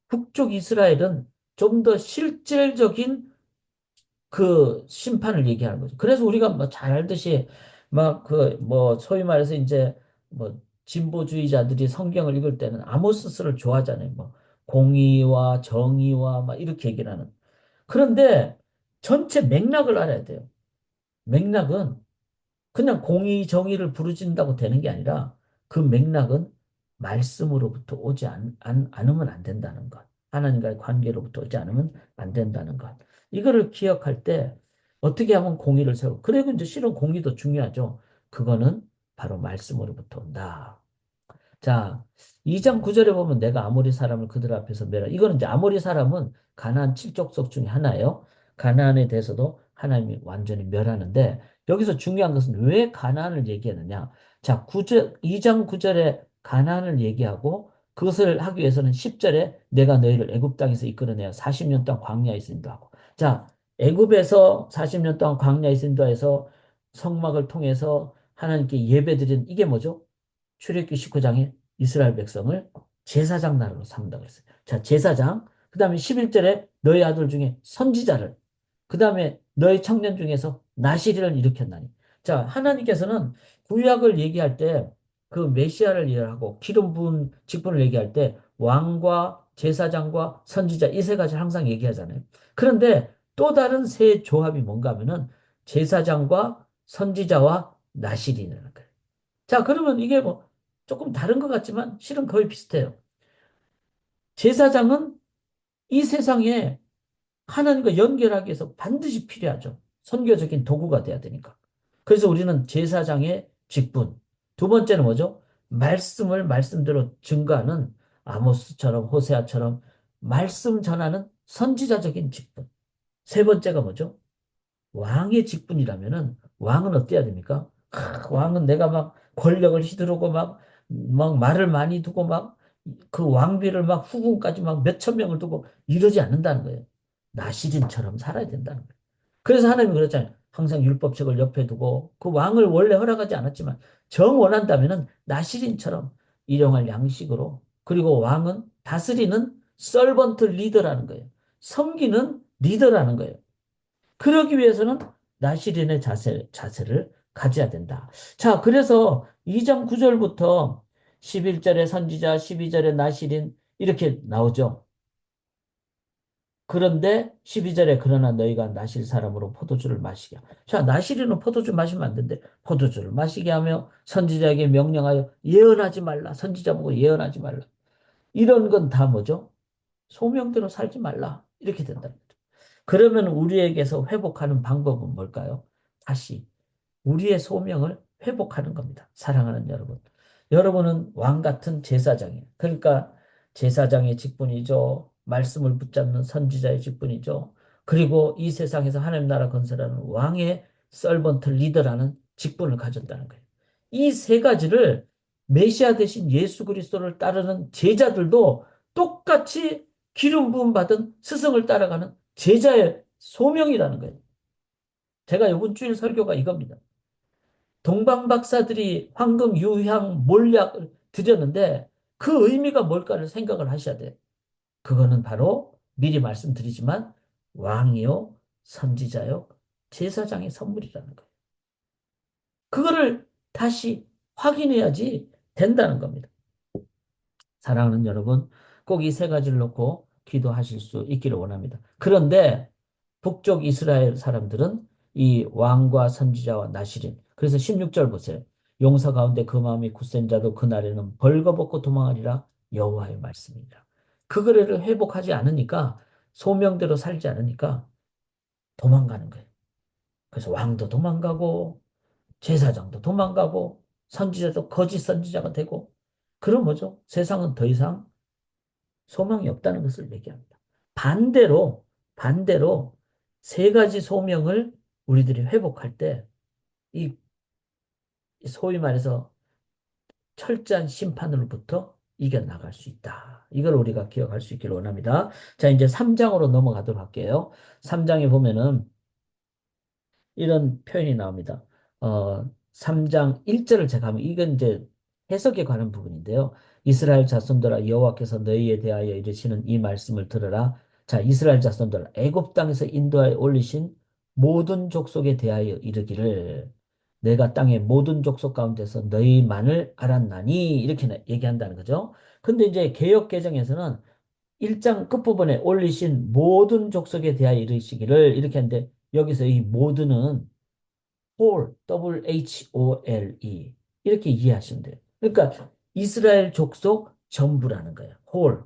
북쪽 이스라엘은 좀 더 실질적인 그 심판을 얘기하는 거죠. 그래서 우리가 뭐 잘 알듯이 막 그 뭐 소위 말해서 이제 뭐 진보주의자들이 성경을 읽을 때는 아모스서를 좋아하잖아요. 뭐 공의와 정의와 막 이렇게 얘기를 하는. 그런데 전체 맥락을 알아야 돼요. 맥락은 그냥 공의 정의를 부르짖는다고 되는 게 아니라 그 맥락은 말씀으로부터 오지 않으면 안 된다는 것. 하나님과의 관계로부터 오지 않으면 안 된다는 것. 이거를 기억할 때 어떻게 하면 공의를 세우고 그리고 이제 실은 공의도 중요하죠. 그거는 바로 말씀으로부터 온다. 자, 2장 9절에 보면 내가 아모리 사람을 그들 앞에서 멸하. 이거는 이제 아모리 사람은 가나안 칠족속 중에 하나예요. 가나안에 대해서도 하나님이 완전히 멸하는데 여기서 중요한 것은 왜 가나안을 얘기하느냐? 자, 2장 9절에 가나안을 얘기하고 그것을 하기 위해서는 10절에 내가 너희를 애굽 땅에서 이끌어내어 40년 동안 광야에 있어 인도하고. 자, 애굽에서 40년 동안 광야에 있어 인도해서 성막을 통해서 하나님께 예배드린 이게 뭐죠? 출애굽기 19장에 이스라엘 백성을 제사장 나라로 삼는다고 했어요. 자, 제사장. 그 다음에 11절에 너희 아들 중에 선지자를. 그 다음에 너희 청년 중에서 나시리를 일으켰나니. 자, 하나님께서는 구약을 얘기할 때 그 메시아를 얘기하고 기름 부은 직분을 얘기할 때 왕과 제사장과 선지자 이 세 가지를 항상 얘기하잖아요. 그런데 또 다른 세 조합이 뭔가 하면은 제사장과 선지자와 나실인이라는 거예요. 자, 그러면 이게 뭐 조금 다른 것 같지만 실은 거의 비슷해요. 제사장은 이 세상에 하나님과 연결하기 위해서 반드시 필요하죠. 선교적인 도구가 돼야 되니까. 그래서 우리는 제사장의 직분. 두 번째는 뭐죠? 말씀을 말씀대로 증거하는 아모스처럼 호세아처럼 말씀 전하는 선지자적인 직분. 세 번째가 뭐죠? 왕의 직분이라면은 왕은 어때야 됩니까? 왕은 내가 막 권력을 휘두르고 막 말을 많이 두고 막 그 왕비를 막 후궁까지 막 몇천 명을 두고 이러지 않는다는 거예요. 나시린처럼 살아야 된다는 거예요. 그래서 하나님이 그랬잖아요. 항상 율법책을 옆에 두고 그 왕을 원래 허락하지 않았지만 정 원한다면은 나시린처럼 일용할 양식으로 그리고 왕은 다스리는 서번트 리더라는 거예요. 섬기는 리더라는 거예요. 그러기 위해서는 나시린의 자세를 가져야 된다. 자, 그래서 2장 9절부터 11절에 선지자, 12절에 나시린 이렇게 나오죠. 그런데 12절에 그러나 너희가 나실 사람으로 포도주를 마시게 하라. 자, 나시린은 포도주 마시면 안 된대. 포도주를 마시게 하며 선지자에게 명령하여 예언하지 말라. 선지자 보고 예언하지 말라. 이런 건 다 뭐죠? 소명대로 살지 말라. 이렇게 된다. 그러면 우리에게서 회복하는 방법은 뭘까요? 다시 우리의 소명을 회복하는 겁니다. 사랑하는 여러분. 여러분은 왕 같은 제사장이에요. 그러니까 제사장의 직분이죠. 말씀을 붙잡는 선지자의 직분이죠. 그리고 이 세상에서 하나님 나라 건설하는 왕의 서번트 리더라는 직분을 가졌다는 거예요. 이 세 가지를 메시아 대신 예수 그리스도를 따르는 제자들도 똑같이 기름 부음 받은 스승을 따라가는 제자의 소명이라는 거예요. 제가 이번 주일 설교가 이겁니다. 동방 박사들이 황금, 유향, 몰약을 드렸는데 그 의미가 뭘까를 생각을 하셔야 돼요. 그거는 바로 미리 말씀드리지만 왕이요, 선지자요, 제사장의 선물이라는 거예요. 그거를 다시 확인해야지 된다는 겁니다. 사랑하는 여러분, 꼭 이 세 가지를 놓고 기도하실 수 있기를 원합니다. 그런데 북쪽 이스라엘 사람들은 이 왕과 선지자와 나시린. 그래서 16절 보세요. 용사 가운데 그 마음이 굳센 자도 그날에는 벌거벗고 도망하리라 여호와의 말씀이니라. 그 거래를 회복하지 않으니까 소명대로 살지 않으니까 도망가는 거예요. 그래서 왕도 도망가고 제사장도 도망가고 선지자도 거짓 선지자가 되고 그런 뭐죠? 세상은 더 이상 소명이 없다는 것을 얘기합니다. 반대로 세 가지 소명을 우리들이 회복할 때 이 소위 말해서 철저한 심판으로부터 이겨나갈 수 있다. 이걸 우리가 기억할 수 있기를 원합니다. 자, 이제 3장으로 넘어가도록 할게요. 3장에 보면은 이런 표현이 나옵니다. 3장 1절을 제가 하면 이건 이제 해석에 관한 부분인데요. 이스라엘 자손들아 여호와께서 너희에 대하여 이르시는 이 말씀을 들으라. 자, 이스라엘 자손들아 애굽 땅에서 인도하여 올리신 모든 족속에 대하여 이르기를 내가 땅의 모든 족속 가운데서 너희만을 알았나니 이렇게 얘기한다는 거죠. 근데 이제 개역 개정에서는 1장 끝부분에 올리신 모든 족속에 대하여 이르시기를 이렇게 하는데 여기서 이 모든은 whole, W-H-O-L-E 이렇게 이해하시면 돼요. 그러니까 이스라엘 족속 전부라는 거예요. whole,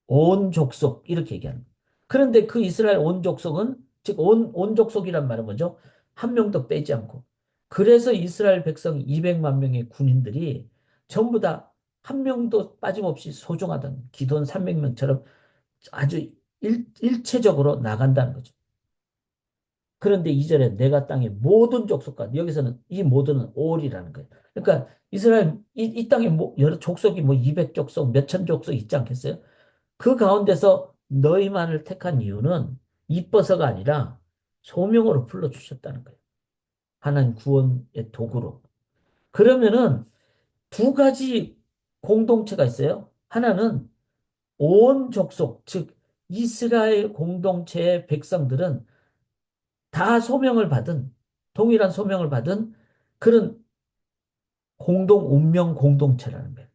온 족속 이렇게 얘기하는 거예요. 그런데 그 이스라엘 온 족속은 즉 온 족속이란 말은 뭐죠? 한 명도 빼지 않고. 그래서 이스라엘 백성 200만 명의 군인들이 전부 다 한 명도 빠짐없이 소중하던 기돈 300명처럼 아주 일체적으로 나간다는 거죠. 그런데 이절에 내가 땅의 모든 족속과 여기서는 이 모든은 올이라는 거예요. 그러니까 이스라엘 이 땅에 뭐 여러 족속이 뭐 200족속, 몇천 족속 있지 않겠어요? 그 가운데서 너희만을 택한 이유는 이뻐서가 아니라 소명으로 불러주셨다는 거예요. 하나님 구원의 도구로. 그러면은 두 가지 공동체가 있어요. 하나는 온 족속, 즉 이스라엘 공동체의 백성들은 다 소명을 받은 동일한 소명을 받은 그런 공동 운명 공동체라는 거예요.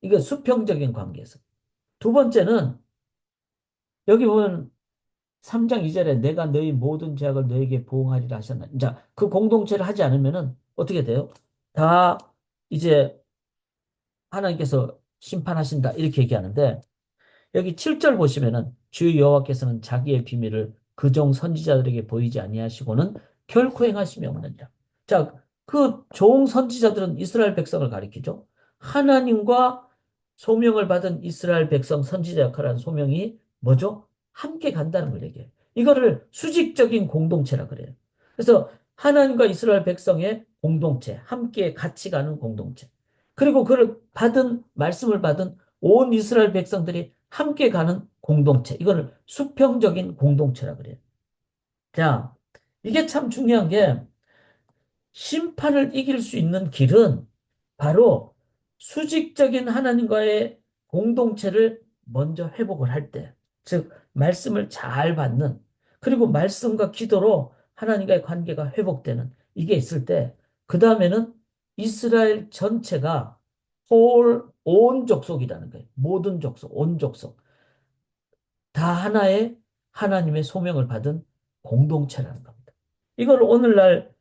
이거 수평적인 관계에서. 두 번째는 여기 보면 3장 2절에 내가 너희 모든 죄악을 너에게 보응하리라 하셨나. 자, 그 공동체를 하지 않으면은 어떻게 돼요? 다 이제 하나님께서 심판하신다 이렇게 얘기하는데 여기 7절 보시면은 주 여호와께서는 자기의 비밀을 그종 선지자들에게 보이지 아니하시고는 결코 행하심이 없느니라. 자, 그 종 선지자들은 이스라엘 백성을 가리키죠. 하나님과 소명을 받은 이스라엘 백성 선지자 역할하는 소명이 뭐죠? 함께 간다는 걸 얘기해요. 이거를 수직적인 공동체라 그래요. 그래서 하나님과 이스라엘 백성의 공동체, 함께 같이 가는 공동체. 그리고 그를 받은 말씀을 받은 온 이스라엘 백성들이 함께 가는 공동체. 이거를 수평적인 공동체라 그래요. 자, 이게 참 중요한 게 심판을 이길 수 있는 길은 바로 수직적인 하나님과의 공동체를 먼저 회복을 할 때, 즉, 말씀을 잘 받는, 그리고 말씀과 기도로 하나님과의 관계가 회복되는 이게 있을 때, 그 다음에는 이스라엘 전체가 온 족속이라는 거예요. 모든 족속, 온 족속. 다 하나의 하나님의 소명을 받은 공동체라는 겁니다. 이걸 오늘날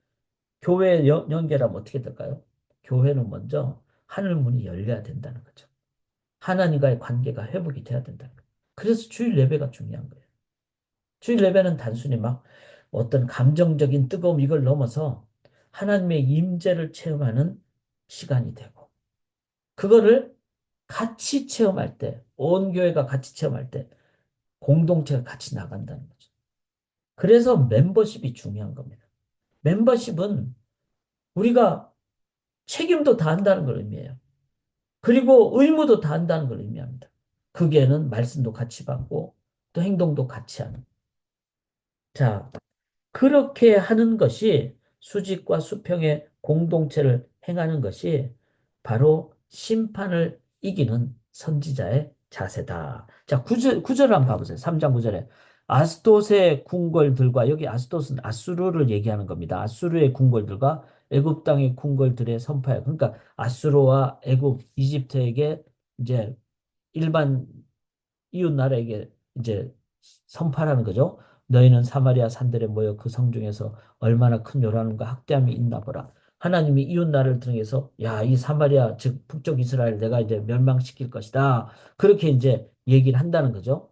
교회에 연결하면 어떻게 될까요? 교회는 먼저 하늘 문이 열려야 된다는 거죠. 하나님과의 관계가 회복이 돼야 된다는 거예요. 그래서 주일 예배가 중요한 거예요. 주일 예배는 단순히 막 어떤 감정적인 뜨거움 이걸 넘어서 하나님의 임재를 체험하는 시간이 되고 그거를 같이 체험할 때, 온 교회가 같이 체험할 때 공동체가 같이 나간다는 거죠. 그래서 멤버십이 중요한 겁니다. 멤버십은 우리가 책임도 다한다는 걸 의미해요. 그리고 의무도 다한다는 걸 의미합니다. 거기에는 말씀도 같이 받고 또 행동도 같이 하는. 자, 그렇게 하는 것이 수직과 수평의 공동체를 행하는 것이 바로 심판을 이기는 선지자의 자세다. 자, 구절 한번 봐보세요. 3장 9절에. 아스돗의 궁궐들과, 여기 아스돗은 아수르를 얘기하는 겁니다. 아수르의 궁궐들과 애굽 땅의 궁궐들의 선파야. 그러니까 아수르와 애굽, 이집트에게 이제 일반 이웃 나라에게 이제 선파라는 거죠. 너희는 사마리아 산들에 모여 그 성 중에서 얼마나 큰 요란함과 학대함이 있나 보라. 하나님이 이웃 나라를 통해서 야, 이 사마리아 즉 북쪽 이스라엘 내가 이제 멸망시킬 것이다. 그렇게 이제 얘기를 한다는 거죠.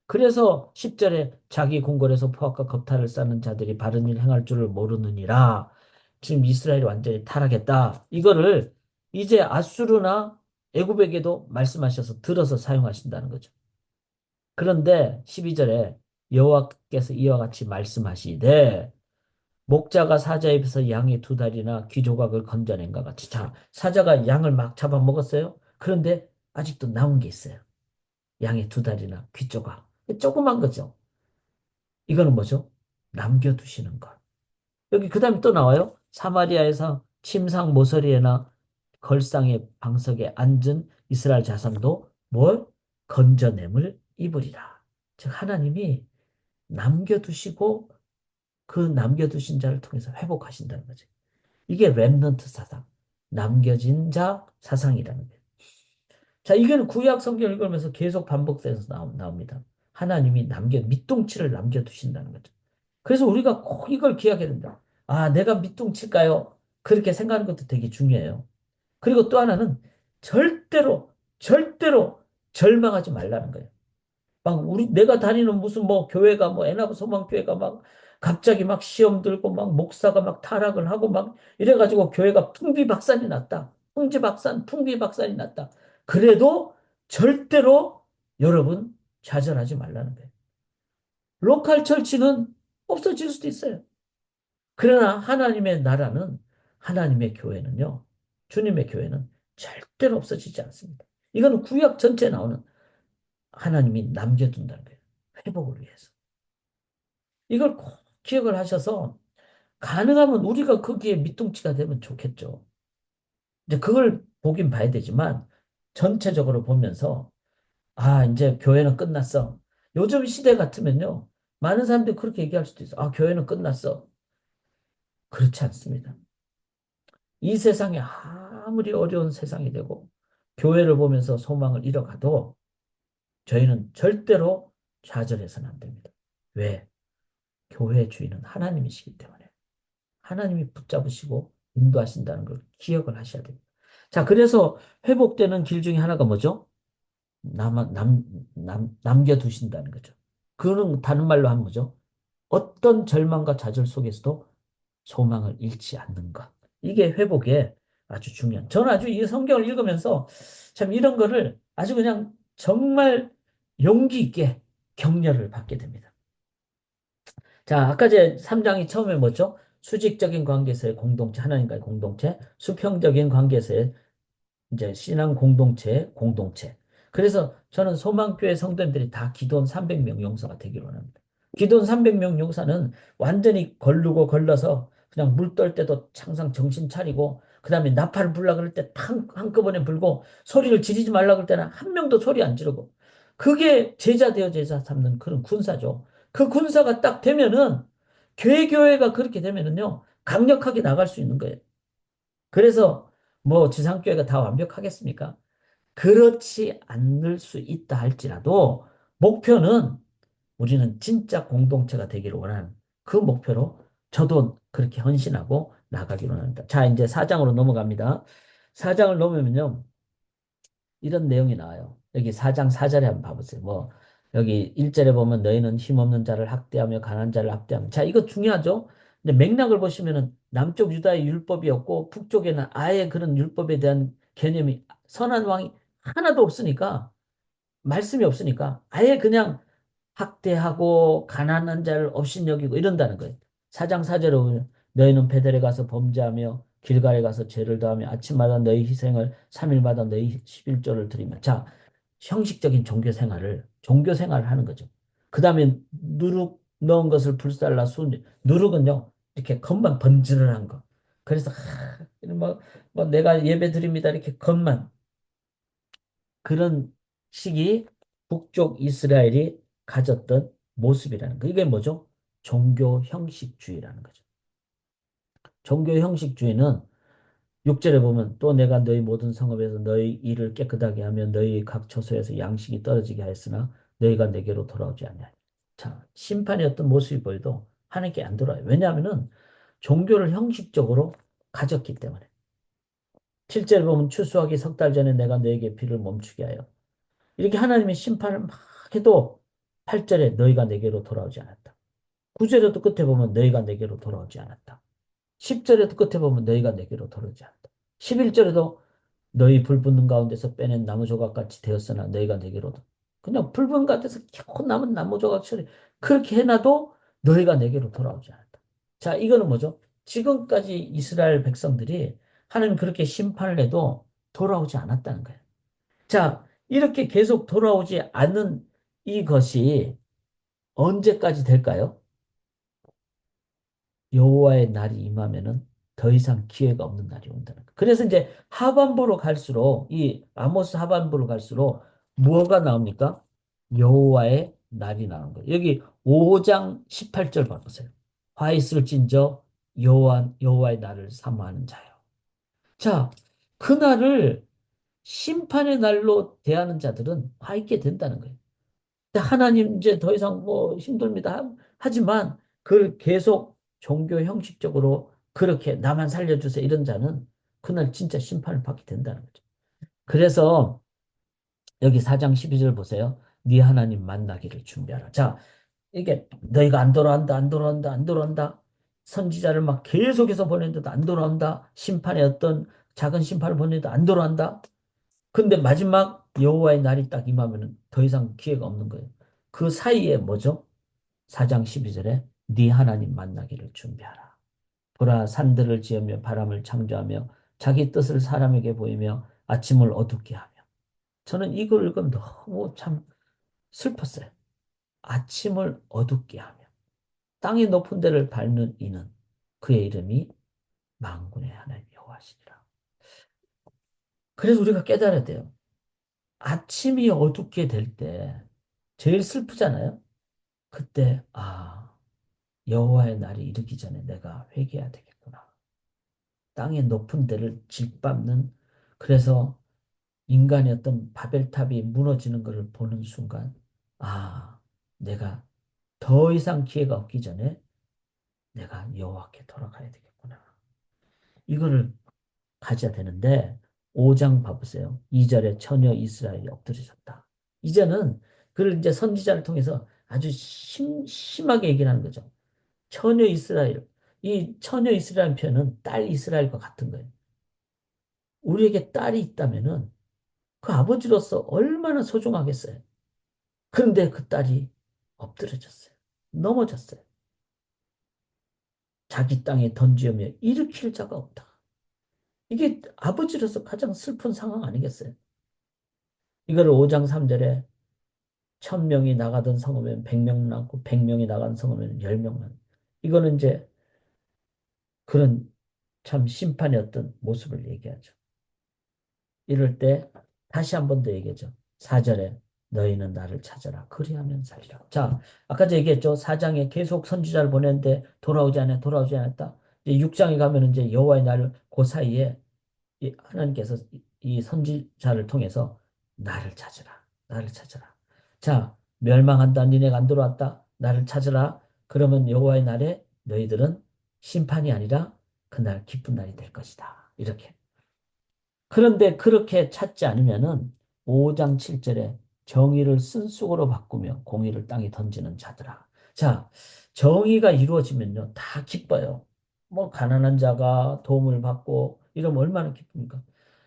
그래서 10절에 자기 궁궐에서 포악과 겁탈을 쌓는 자들이 바른 일 행할 줄을 모르느니라. 지금 이스라엘이 완전히 타락했다. 이거를 이제 아수르나 애굽에게도 말씀하셔서 들어서 사용하신다는 거죠. 그런데 12절에 여호와께서 이와 같이 말씀하시되 목자가 사자 입에서 양의 두 다리나 귀 조각을 건져낸 것 같이. 자, 사자가 양을 막 잡아먹었어요. 그런데 아직도 남은 게 있어요. 양의 두 다리나 귀 조각. 조그만 거죠. 이거는 뭐죠? 남겨두시는 것. 여기 그 다음에 또 나와요. 사마리아에서 침상 모서리에나 걸상의 방석에 앉은 이스라엘 자손도 뭘? 건져냄을 입으리라. 즉 하나님이 남겨두시고 그 남겨두신 자를 통해서 회복하신다는 거죠. 이게 렘넌트 사상, 남겨진 자 사상이라는 거예요. 자, 이거는 구약 성경 읽으면서 계속 반복돼서 나옵니다. 하나님이 밑둥치를 남겨두신다는 거죠. 그래서 우리가 꼭 이걸 기억해야 된다. 아, 내가 밑둥칠까요? 그렇게 생각하는 것도 되게 중요해요. 그리고 또 하나는 절대로 절망하지 말라는 거예요. 막 내가 다니는 무슨 뭐 교회가 뭐 애나브 소망교회가 막 갑자기 막 시험 들고 막 목사가 막 타락을 하고 막 이래가지고 교회가 풍비박산이 났다. 풍지박산, 풍비박산이 났다. 그래도 절대로 여러분 좌절하지 말라는 거예요. 로컬 철치는 없어질 수도 있어요. 그러나 하나님의 나라는 하나님의 교회는요. 주님의 교회는 절대로 없어지지 않습니다. 이거는 구약 전체에 나오는 하나님이 남겨둔다는 거예요. 회복을 위해서. 이걸 꼭 기억을 하셔서 가능하면 우리가 거기에 밑둥치가 되면 좋겠죠. 이제 그걸 보긴 봐야 되지만 전체적으로 보면서 아, 이제 교회는 끝났어. 요즘 시대 같으면요. 많은 사람들이 그렇게 얘기할 수도 있어. 아, 교회는 끝났어. 그렇지 않습니다. 이 세상이 아무리 어려운 세상이 되고 교회를 보면서 소망을 잃어가도 저희는 절대로 좌절해서는 안 됩니다. 왜? 교회 주인은 하나님이시기 때문에 하나님이 붙잡으시고 인도하신다는 걸 기억을 하셔야 됩니다. 자, 그래서 회복되는 길 중에 하나가 뭐죠? 남겨두신다는 거죠. 그는 다른 말로 하면 뭐죠? 어떤 절망과 좌절 속에서도 소망을 잃지 않는 것. 이게 회복에 아주 중요한. 저는 아주 이 성경을 읽으면서 참 이런 거를 아주 그냥 정말 용기 있게 격려를 받게 됩니다. 자, 아까 제 3장이 처음에 뭐죠? 수직적인 관계에서의 공동체, 하나님과의 공동체, 수평적인 관계에서의 이제 신앙 공동체, 공동체. 그래서 저는 소망교회 성도님들이 다 기도원 300명 용사가 되기를 원합니다. 기도원 300명 용사는 완전히 걸르고 걸러서 그냥 물 떨 때도 항상 정신 차리고 그다음에 나팔을 불라 그럴 때 한꺼번에 불고 소리를 지르지 말라 그럴 때는 한 명도 소리 안 지르고 그게 제자 되어 제자 삼는 그런 군사죠. 그 군사가 딱 되면은 교회가 그렇게 되면은요 강력하게 나갈 수 있는 거예요. 그래서 뭐 지상교회가 다 완벽하겠습니까? 그렇지 않을 수 있다 할지라도 목표는 우리는 진짜 공동체가 되기를 원하는 그 목표로 저도 그렇게 헌신하고 나가기를 원합니다. 자, 이제 4장으로 넘어갑니다. 4장을 넘으면요. 이런 내용이 나와요. 여기 4장 4절에 한번 봐보세요. 뭐 여기 1절에 보면 너희는 힘없는 자를 학대하며 가난한 자를 학대하며 자 이거 중요하죠. 근데 맥락을 보시면은 남쪽 유다의 율법이었고 북쪽에는 아예 그런 율법에 대한 개념이 선한 왕이 하나도 없으니까 말씀이 없으니까 아예 그냥 학대하고 가난한 자를 업신여기고 이런다는 거예요. 4장 4절에 보면 너희는 베델에 가서 범죄하며 길갈에 가서 죄를 더하며 아침마다 너희 희생을 3일마다 너희 11조를 드리며 자 형식적인 종교 생활을 하는 거죠. 그 다음에 누룩 넣은 것을 불살라 누룩은요 이렇게 겉만 번지르한 거. 그래서 뭐 내가 예배 드립니다 이렇게 겉만 그런 식이 북쪽 이스라엘이 가졌던 모습이라는 거. 이게 뭐죠? 종교 형식주의라는 거죠. 종교 형식주의는 6절에 보면 또 내가 너희 모든 성읍에서 너희 일을 깨끗하게 하며 너희 각 처소에서 양식이 떨어지게 하였으나 너희가 내게로 돌아오지 않냐. 자, 심판의 어떤 모습이 보여도 하나님께 안 돌아와요. 왜냐하면은 종교를 형식적으로 가졌기 때문에. 7절에 보면 추수하기 석 달 전에 내가 너에게 비를 멈추게 하여 이렇게 하나님의 심판을 막 해도 8절에 너희가 내게로 돌아오지 않았다. 9절에도 끝에 보면 너희가 내게로 돌아오지 않았다. 10절에도 끝에 보면 너희가 내게로 돌아오지 않았다. 11절에도 너희 불 붙는 가운데서 빼낸 나무 조각같이 되었으나 너희가 내게로 그냥 불 붙는 가운데서 겨우 남은 나무 조각처럼 그렇게 해놔도 너희가 내게로 돌아오지 않았다. 자, 이거는 뭐죠? 지금까지 이스라엘 백성들이 하나님 그렇게 심판을 해도 돌아오지 않았다는 거예요. 자, 이렇게 계속 돌아오지 않는 이것이 언제까지 될까요? 여호와의 날이 임하면은 더 이상 기회가 없는 날이 온다는 거예요. 그래서 이제 하반부로 갈수록 이 아모스 하반부로 갈수록 뭐가 나옵니까? 여호와의 날이 나오는 거예요. 여기 5장 18절 봐보세요. 화 있을진저 여호와의 날을 사모하는 자요. 자, 그 날을 심판의 날로 대하는 자들은 화 있게 된다는 거예요. 하나님 이제 더 이상 뭐 힘듭니다. 하지만 그걸 계속 종교 형식적으로 그렇게 나만 살려주세요. 이런 자는 그날 진짜 심판을 받게 된다는 거죠. 그래서 여기 4장 12절 보세요. 네 하나님 만나기를 준비하라. 자, 이게 너희가 안 돌아온다, 안 돌아온다, 안 돌아온다. 선지자를 막 계속해서 보내는데도 안 돌아온다. 심판의 어떤 작은 심판을 보내도 안 돌아온다. 근데 마지막 여호와의 날이 딱 임하면 더 이상 기회가 없는 거예요. 그 사이에 뭐죠? 4장 12절에 네 하나님 만나기를 준비하라. 보라 산들을 지으며 바람을 창조하며 자기 뜻을 사람에게 보이며 아침을 어둡게 하며 저는 이걸 읽으면 너무 참 슬펐어요. 아침을 어둡게 하며 땅의 높은 데를 밟는 이는 그의 이름이 만군의 하나님 여호와시니라. 그래서 우리가 깨달아야 돼요. 아침이 어둡게 될 때 제일 슬프잖아요. 그때 여호와의 날이 이르기 전에 내가 회개해야 되겠구나. 땅의 높은 데를 짓밟는, 그래서 인간의 어떤 바벨탑이 무너지는 것을 보는 순간, 아, 내가 더 이상 기회가 없기 전에 내가 여호와께 돌아가야 되겠구나. 이거를 가져야 되는데 5장 봐보세요. 2절에 처녀 이스라엘이 엎드려졌다. 이제는 그를 이제 선지자를 통해서 아주 심하게 얘기를 하는 거죠. 처녀 이스라엘. 이 처녀 이스라엘 표현은 딸 이스라엘과 같은 거예요. 우리에게 딸이 있다면은 그 아버지로서 얼마나 소중하겠어요. 그런데 그 딸이 엎드려졌어요. 넘어졌어요. 자기 땅에 던지며 일으킬 자가 없다. 이게 아버지로서 가장 슬픈 상황 아니겠어요? 이거를 5장 3절에 1000명이 나가던 성읍에는 100명 남고 100명이 나간 성읍에는 10명 남. 이거는 이제 그런 참 심판의 어떤 모습을 얘기하죠. 이럴 때 다시 한 번 더 얘기하죠. 4절에 너희는 나를 찾아라. 그리하면 살리라. 자, 아까 저 얘기했죠. 4장에 계속 선지자를 보냈는데 돌아오지 않아, 돌아오지 않았다. 이제 6장에 가면 이제 여호와의 날을 그 사이에 하나님께서 이 선지자를 통해서 나를 찾으라. 나를 찾으라. 자, 멸망한다. 니네가 안 들어왔다. 나를 찾으라. 그러면 여호와의 날에 너희들은 심판이 아니라 그날 기쁜 날이 될 것이다. 이렇게. 그런데 그렇게 찾지 않으면은 5장 7절에 정의를 쓴쑥으로 바꾸며 공의를 땅에 던지는 자들아. 자, 정의가 이루어지면요. 다 기뻐요. 뭐 가난한 자가 도움을 받고 이러면 얼마나 기쁩니까?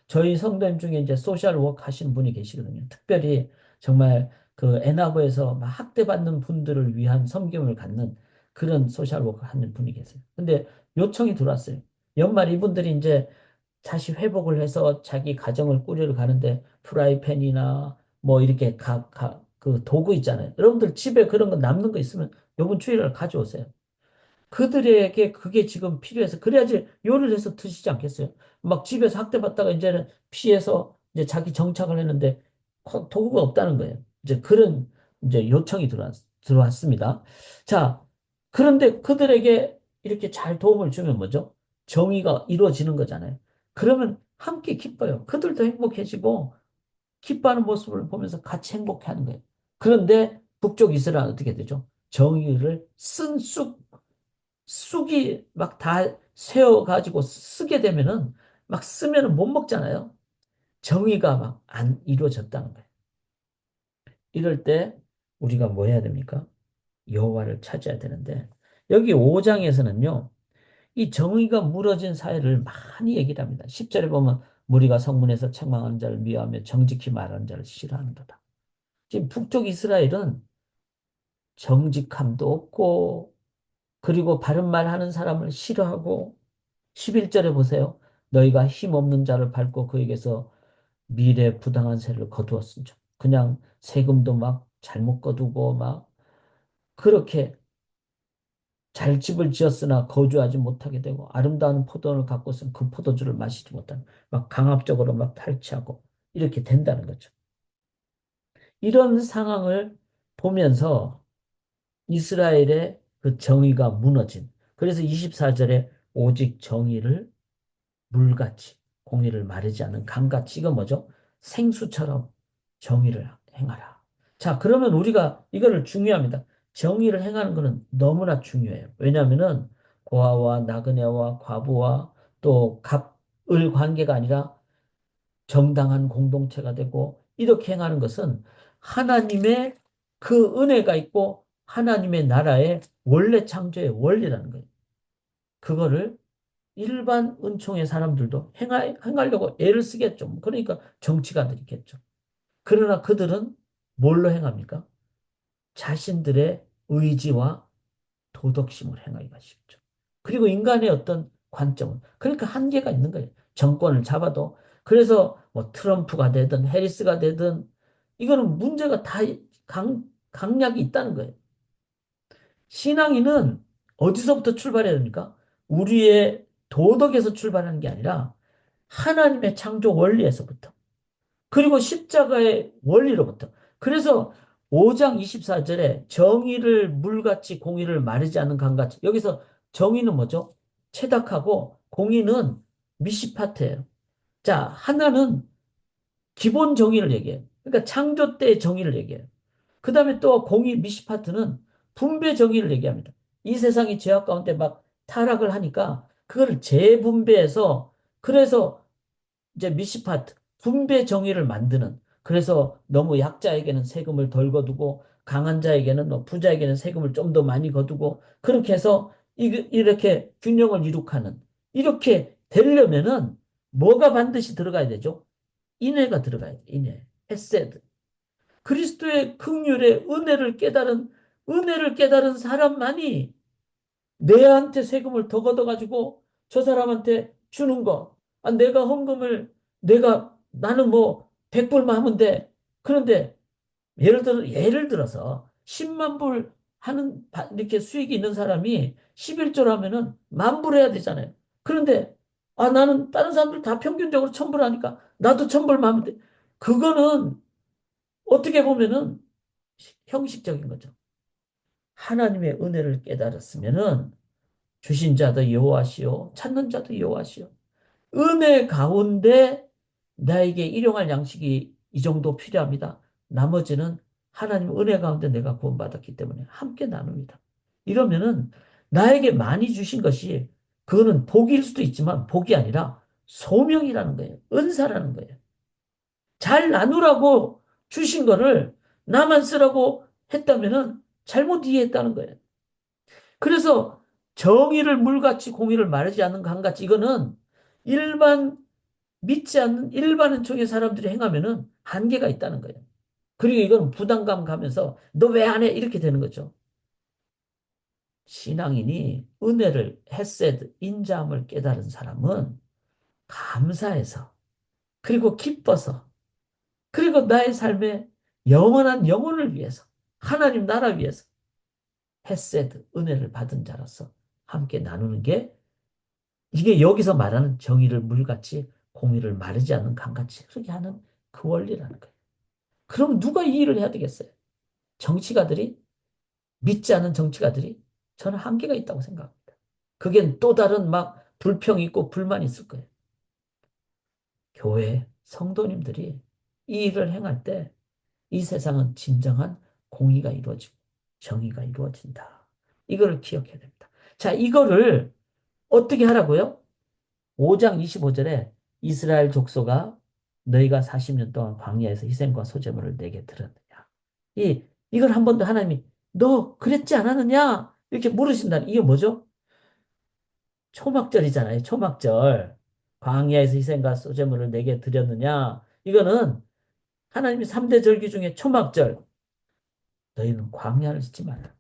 저희 성도님 중에 이제 소셜 워크 하시는 분이 계시거든요. 특별히 정말 그 엔하버에서 막 학대받는 분들을 위한 섬김을 갖는 그런 소셜 워크 하는 분이 계세요. 근데 요청이 들어왔어요. 연말 이분들이 이제 다시 회복을 해서 자기 가정을 꾸려 가는데 프라이팬이나 뭐 이렇게 그 도구 있잖아요. 여러분들 집에 그런 거 남는 거 있으면 요번 주일날 가져오세요. 그들에게 그게 지금 필요해서 그래야지 요리를 해서 드시지 않겠어요? 막 집에서 학대받다가 이제는 피해서 이제 자기 정착을 했는데 도구가 없다는 거예요. 이제 그런 이제 요청이 들어왔습니다. 자, 그런데 그들에게 이렇게 잘 도움을 주면 뭐죠? 정의가 이루어지는 거잖아요. 그러면 함께 기뻐요. 그들도 행복해지고 기뻐하는 모습을 보면서 같이 행복해하는 거예요. 그런데 북쪽 이스라엘은 어떻게 되죠? 정의를 쑥이 막 다 세워가지고 쓰게 되면은 막 쓰면은 못 먹잖아요. 정의가 막 안 이루어졌다는 거예요. 이럴 때 우리가 뭐 해야 됩니까? 여호와를 찾아야 되는데 여기 5장에서는요. 이 정의가 무너진 사회를 많이 얘기를 합니다. 10절에 보면 무리가 성문에서 책망하는 자를 미워하며 정직히 말하는 자를 싫어하는도다. 지금 북쪽 이스라엘은 정직함도 없고 그리고 바른 말 하는 사람을 싫어하고 11절에 보세요. 너희가 힘없는 자를 밟고 그에게서 미래 부당한 세를 거두었은즉 그냥 세금도 막 잘못 거두고 막 그렇게 잘 집을 지었으나 거주하지 못하게 되고 아름다운 포도원을 갖고서는 그 포도주를 마시지 못하는 막 강압적으로 막 탈취하고 이렇게 된다는 거죠. 이런 상황을 보면서 이스라엘의 그 정의가 무너진 그래서 24절에 오직 정의를 물같이 공의를 마르지 않은 강같이 이건 뭐죠? 생수처럼 정의를 행하라. 자, 그러면 우리가 이거를 중요합니다. 정의를 행하는 것은 너무나 중요해요. 왜냐하면은 고아와 나그네와 과부와 또 갑을 관계가 아니라 정당한 공동체가 되고 이렇게 행하는 것은 하나님의 그 은혜가 있고 하나님의 나라의 원래 창조의 원리라는 거예요. 그거를 일반 은총의 사람들도 행하려고 애를 쓰겠죠. 그러니까 정치가들이겠죠. 그러나 그들은 뭘로 행합니까? 자신들의 의지와 도덕심을 행하기가 쉽죠. 그리고 인간의 어떤 관점은 그러니까 한계가 있는 거예요. 정권을 잡아도 그래서 뭐 트럼프가 되든 해리스가 되든 이거는 문제가 다 강약이 있다는 거예요. 신앙인은 어디서부터 출발해야 됩니까? 우리의 도덕에서 출발하는 게 아니라 하나님의 창조 원리에서부터. 그리고 십자가의 원리로부터. 그래서 5장 24절에 정의를 물같이 공의를 마르지 않는 강같이. 여기서 정의는 뭐죠? 체닥하고 공의는 미시파트예요. 자, 하나는 기본 정의를 얘기해요. 그러니까 창조 때의 정의를 얘기해요. 그 다음에 또 공의 미시파트는 분배 정의를 얘기합니다. 이 세상이 죄악 가운데 막 타락을 하니까 그거를 재분배해서 그래서 이제 미시파트 분배 정의를 만드는 그래서 너무 약자에게는 세금을 덜 거두고 강한 자에게는 뭐 부자에게는 세금을 좀 더 많이 거두고 그렇게 해서 이렇게 균형을 이룩하는 이렇게 되려면은 뭐가 반드시 들어가야 되죠? 인애가 들어가야 돼. 인애. 헤세드. 그리스도의 긍휼의 은혜를 깨달은 사람만이 내한테 세금을 더 걷어가지고 저 사람한테 주는 거. 아, 내가 헌금을 나는 뭐 100불만 하면 돼. 그런데 예를 들어서 10만 불 이렇게 수익이 있는 사람이 11조를 하면은 만 불 해야 되잖아요. 그런데 아, 나는 다른 사람들 다 평균적으로 1,000불 하니까 나도 1,000불만 하면 돼. 그거는 어떻게 보면은 형식적인 거죠. 하나님의 은혜를 깨달았으면은 주신 자도 여호와시요 찾는 자도 여호와시요. 은혜 가운데 나에게 일용할 양식이 이 정도 필요합니다. 나머지는 하나님 은혜 가운데 내가 구원받았기 때문에 함께 나눕니다. 이러면은 나에게 많이 주신 것이 그거는 복일 수도 있지만 복이 아니라 소명이라는 거예요. 은사라는 거예요. 잘 나누라고 주신 거를 나만 쓰라고 했다면은 잘못 이해했다는 거예요. 그래서 정의를 물같이 공의를 마르지 않는 강같이 이거는 일반 믿지 않는 일반 은총의 사람들이 행하면은 한계가 있다는 거예요. 그리고 이건 부담감 가면서 너 왜 안 해? 이렇게 되는 거죠. 신앙인이 은혜를 헤세드 인자함을 깨달은 사람은 감사해서 그리고 기뻐서 그리고 나의 삶에 영원한 영혼을 위해서 하나님 나라 위해서 헤세드 은혜를 받은 자로서 함께 나누는 게 이게 여기서 말하는 정의를 물같이 공의를 마르지 않는 강같이 그렇게 하는 그 원리라는 거예요. 그럼 누가 이 일을 해야 되겠어요? 정치가들이 믿지 않는 정치가들이 저는 한계가 있다고 생각합니다. 그게 또 다른 막 불평이 있고 불만이 있을 거예요. 교회 성도님들이 이 일을 행할 때 이 세상은 진정한 공의가 이루어지고 정의가 이루어진다. 이거를 기억해야 됩니다. 자, 이거를 어떻게 하라고요? 5장 25절에 이스라엘 족속아 너희가 40년 동안 광야에서 희생과 소제물을 내게 드렸느냐. 이걸 한 번도 하나님이 너 그랬지 않았느냐? 이렇게 물으신다. 이게 뭐죠? 초막절이잖아요. 초막절. 광야에서 희생과 소제물을 내게 드렸느냐? 이거는 하나님이 3대 절기 중에 초막절. 너희는 광야를 짓지 마라.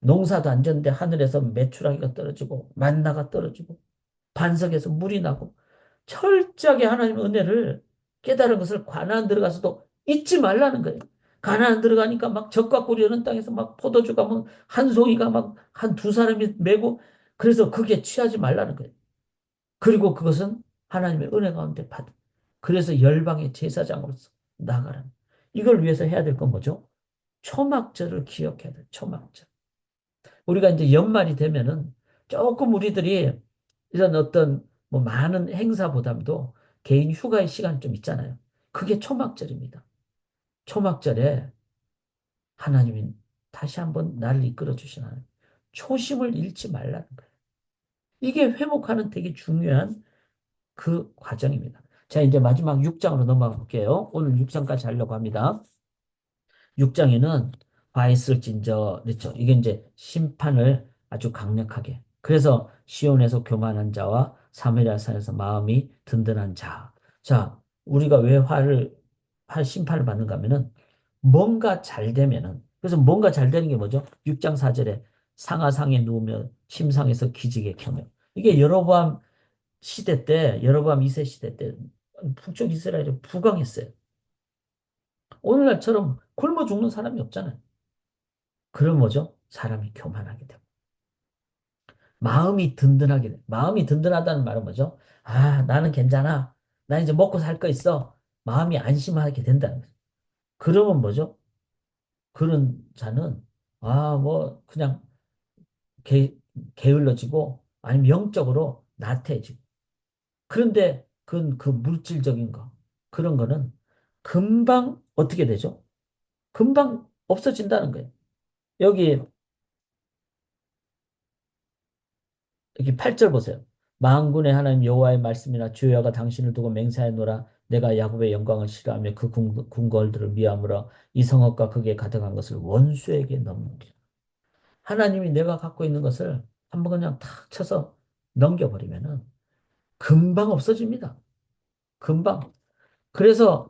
농사도 안 졌는데 하늘에서 메추라기가 떨어지고 만나가 떨어지고 반석에서 물이 나고 철저하게 하나님의 은혜를 깨달은 것을 가나안 들어가서도 잊지 말라는 거예요. 가나안 들어가니까 막 적과 꿀이 흐르는 땅에서 막 포도주가 막 한 송이가 막 한 두 사람이 메고 그래서 그게 취하지 말라는 거예요. 그리고 그것은 하나님의 은혜 가운데 받은. 그래서 열방의 제사장으로서 나가라는. 이걸 위해서 해야 될 건 뭐죠? 초막절을 기억해야 돼. 초막절. 우리가 이제 연말이 되면은 조금 우리들이 이런 어떤 뭐 많은 행사보다도 개인 휴가의 시간이 좀 있잖아요. 그게 초막절입니다. 초막절에 하나님이 다시 한번 나를 이끌어 주시나요? 초심을 잃지 말라는 거예요. 이게 회복하는 되게 중요한 그 과정입니다. 자, 이제 마지막 6장으로 넘어가 볼게요. 오늘 6장까지 하려고 합니다. 6장에는 화 있을진저 그렇죠. 이게 이제 심판을 아주 강력하게. 그래서 시온에서 교만한 자와 사마리아 산에서 마음이 든든한 자. 자, 우리가 왜 심판을 받는가 하면은 뭔가 잘 되면은 그래서 뭔가 잘 되는 게 뭐죠? 6장 4절에 상하상에 누우며 침상에서 기지개 켜며 이게 여로보암 2세 시대 때 북쪽 이스라엘이 부강했어요. 오늘날처럼 굶어 죽는 사람이 없잖아요. 그럼 뭐죠? 사람이 교만하게 되고. 마음이 든든하게 돼. 마음이 든든하다는 말은 뭐죠? 아, 나는 괜찮아. 나 이제 먹고 살 거 있어. 마음이 안심하게 된다는 거죠. 그러면 뭐죠? 그런 자는, 아, 뭐, 그냥 게, 게을러지고, 아니면 영적으로 나태해지고. 그런데 그 물질적인 거, 그런 거는 금방 어떻게 되죠? 금방 없어진다는 거예요. 여기, 여기 8절 보세요. 만군의 하나님 여호와의 말씀이나 주여가 당신을 두고 맹세하노라 내가 야곱의 영광을 싫어하며 그 궁궐들을 미워하므로 이 성읍과 그게 가득한 것을 원수에게 넘기라. 하나님이 내가 갖고 있는 것을 한번 그냥 탁 쳐서 넘겨버리면은 금방 없어집니다. 금방. 그래서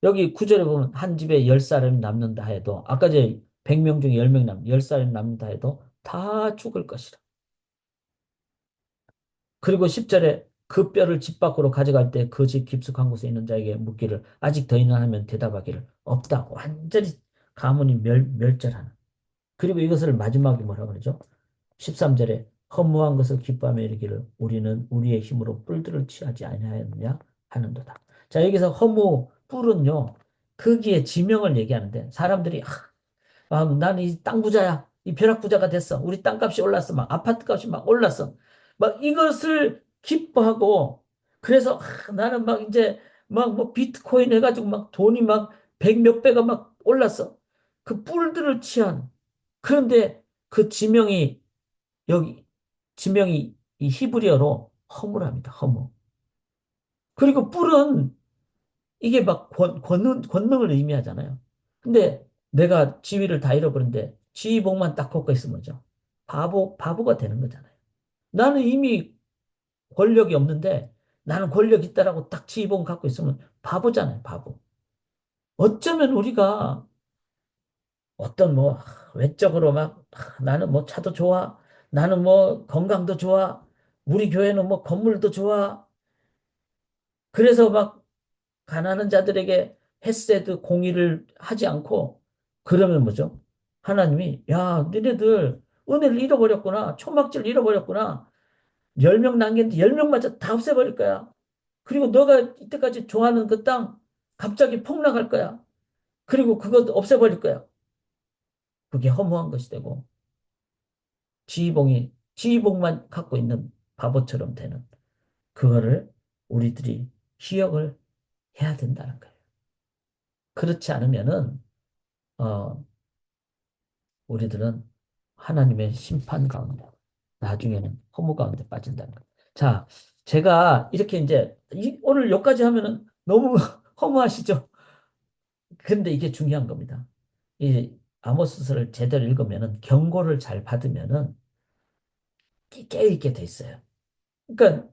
여기 구절에 보면 한 집에 10사람이 남는다 해도 아까 제 100명 중에 10명 10사람이 남는다 해도 다 죽을 것이라. 그리고 10절에 그 뼈를 집 밖으로 가져갈 때 그 집 깊숙한 곳에 있는 자에게 묻기를 아직 더 있나 하면 대답하기를 없다. 완전히 가문이 멸절하는. 그리고 이것을 마지막에 뭐라 그러죠? 13절에 허무한 것을 기뻐하며 이르기를 우리는 우리의 힘으로 뿔들을 취하지 아니하였느냐 하는도다. 자, 여기서 허무 뿔은요. 거기에 지명을 얘기하는데 사람들이 나는 이 땅 부자야. 이 벼락 부자가 됐어. 우리 땅값이 올랐어. 막 아파트 값이 막 올랐어. 막 이것을 기뻐하고 그래서 나는 막 이제 막 뭐 비트코인 해가지고 막 돈이 막 백 몇 배가 막 올랐어. 그 뿔들을 취한. 그런데 그 지명이 여기 지명이 이 히브리어로 허무랍니다. 허무. 그리고 뿔은 이게 막 권능을 의미하잖아요. 근데 내가 지위를 다 잃어버린데 지위복만 딱 걷고 있으면 뭐죠? 바보가 되는 거잖아요. 나는 이미 권력이 없는데 나는 권력 있다라고 딱 지위복 갖고 있으면 바보잖아요. 바보. 어쩌면 우리가 어떤 뭐 외적으로 막 나는 뭐 차도 좋아. 나는 뭐 건강도 좋아. 우리 교회는 뭐 건물도 좋아. 그래서 막 가난한 자들에게 헤세드 공의를 하지 않고 그러면 뭐죠? 하나님이 야 너네들 은혜를 잃어버렸구나. 초막지를 잃어버렸구나. 10명 남겼는데 10명마저 다 없애버릴 거야. 그리고 너가 이때까지 좋아하는 그 땅 갑자기 폭락할 거야. 그리고 그것도 없애버릴 거야. 그게 허무한 것이 되고 지휘봉만 갖고 있는 바보처럼 되는 그거를 우리들이 기억을 해야 된다는 거예요. 그렇지 않으면은 어, 우리들은 하나님의 심판 가운데, 나중에는 허무 가운데 빠진다는 거예요. 자, 제가 이렇게 이제 오늘 여기까지 하면은 너무 허무하시죠? 근데 이게 중요한 겁니다. 이 아모스서를 제대로 읽으면은 경고를 잘 받으면은 깨있게 돼 있어요. 그러니까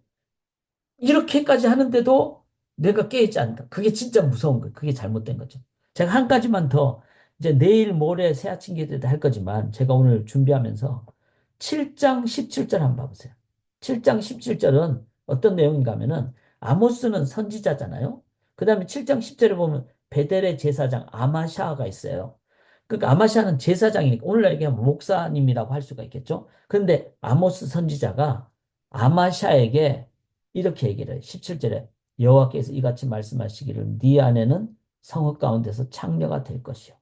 이렇게까지 하는데도 내가 깨있지 않다. 그게 진짜 무서운 거예요. 그게 잘못된 거죠. 제가 한 가지만 더, 이제 내일 모레 새 아침 기도 때할 거지만, 제가 오늘 준비하면서 7장 17절 한번 봐보세요. 7장 17절은 어떤 내용인가 하면은, 아모스는 선지자잖아요. 그 다음에 7장 10절에 보면 베델의 제사장 아마샤가 있어요. 그러니까 아마샤는 제사장이니까 오늘날 얘기하면 목사님이라고 할 수가 있겠죠. 그런데 아모스 선지자가 아마샤에게 이렇게 얘기를 해요. 17절에 여호와께서 이같이 말씀하시기를 네 아내는 성읍 가운데서 창녀가 될 것이요.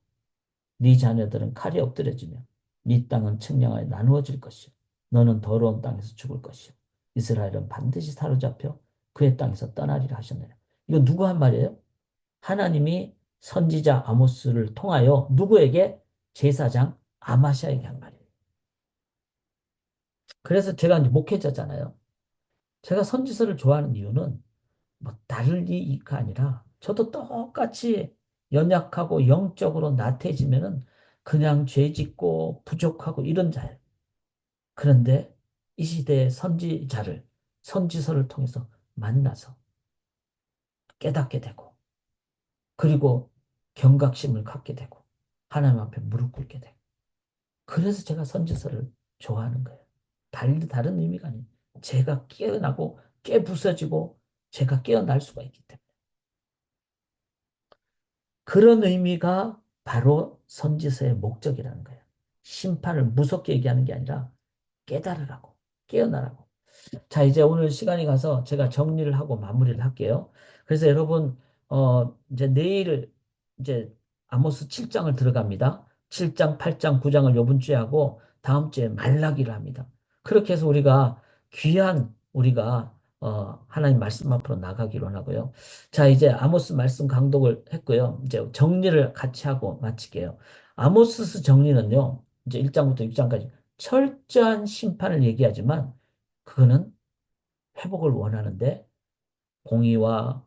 네 자녀들은 칼에 엎드려지며 네 땅은 측량하여 나누어질 것이요. 너는 더러운 땅에서 죽을 것이요. 이스라엘은 반드시 사로잡혀 그의 땅에서 떠나리라 하셨느냐. 이거 누구 한 말이에요? 하나님이 선지자 아모스를 통하여 누구에게? 제사장 아마샤에게 한 말이에요. 그래서 제가 이제 목회자잖아요. 제가 선지서를 좋아하는 이유는 뭐 다를 이가 아니라 저도 똑같이 연약하고 영적으로 나태해지면은 그냥 죄 짓고 부족하고 이런 자예요. 그런데 이 시대의 선지자를 선지서를 통해서 만나서 깨닫게 되고 그리고 경각심을 갖게 되고 하나님 앞에 무릎 꿇게 되고 그래서 제가 선지서를 좋아하는 거예요. 다른 의미가 아니에요. 제가 깨어나고 깨부서지고 제가 깨어날 수가 있기 때문에. 그런 의미가 바로 선지서의 목적이라는 거예요. 심판을 무섭게 얘기하는 게 아니라 깨달으라고, 깨어나라고. 자, 이제 오늘 시간이 가서 제가 정리를 하고 마무리를 할게요. 그래서 여러분, 이제 내일 이제 아모스 7장을 들어갑니다. 7장, 8장, 9장을 요번 주에 하고 다음 주에 말라기를 합니다. 그렇게 해서 우리가 귀한 우리가 하나님 말씀 앞으로 나가기로 하고요. 자, 이제 아모스 말씀 강독을 했고요. 이제 정리를 같이 하고 마칠게요. 아모스서 정리는요. 이제 1장부터 6장까지 철저한 심판을 얘기하지만 그거는 회복을 원하는데 공의와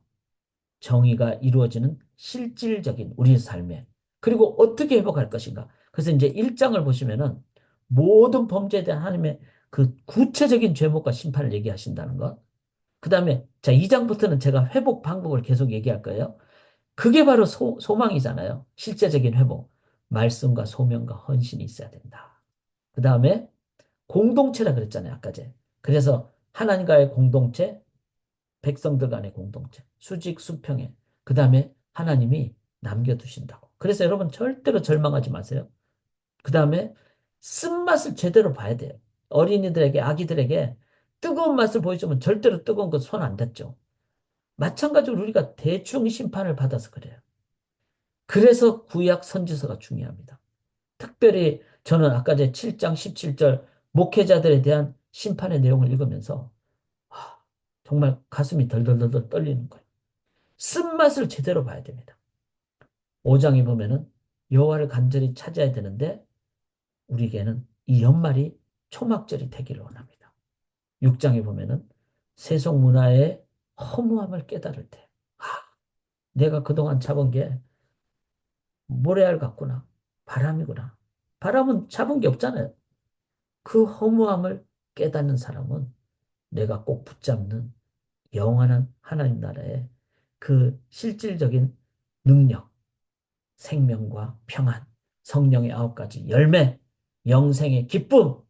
정의가 이루어지는 실질적인 우리의 삶에 그리고 어떻게 회복할 것인가. 그래서 이제 1장을 보시면은 모든 범죄에 대한 하나님의 그 구체적인 죄목과 심판을 얘기하신다는 것. 그 다음에 자 2장부터는 제가 회복 방법을 계속 얘기할 거예요. 그게 바로 소망이잖아요. 실제적인 회복. 말씀과 소명과 헌신이 있어야 된다. 그 다음에 공동체라 그랬잖아요. 아까 제. 그래서 하나님과의 공동체, 백성들 간의 공동체, 수직, 수평에. 그 다음에 하나님이 남겨두신다고. 그래서 여러분 절대로 절망하지 마세요. 그 다음에 쓴맛을 제대로 봐야 돼요. 어린이들에게, 아기들에게 뜨거운 맛을 보여주면 절대로 뜨거운 거 손 안 댔죠. 마찬가지로 우리가 대충 심판을 받아서 그래요. 그래서 구약 선지서가 중요합니다. 특별히 저는 아까 제 7장 17절 목회자들에 대한 심판의 내용을 읽으면서 정말 가슴이 덜덜덜 떨리는 거예요. 쓴맛을 제대로 봐야 됩니다. 5장에 보면은 여호와를 간절히 찾아야 되는데 우리에게는 이 연말이 초막절이 되기를 원합니다. 6장에 보면은 세속 문화의 허무함을 깨달을 때 내가 그동안 잡은 게 모래알 같구나. 바람이구나. 바람은 잡은 게 없잖아요. 그 허무함을 깨닫는 사람은 내가 꼭 붙잡는 영원한 하나님 나라의 그 실질적인 능력, 생명과 평안, 성령의 9가지 열매, 영생의 기쁨,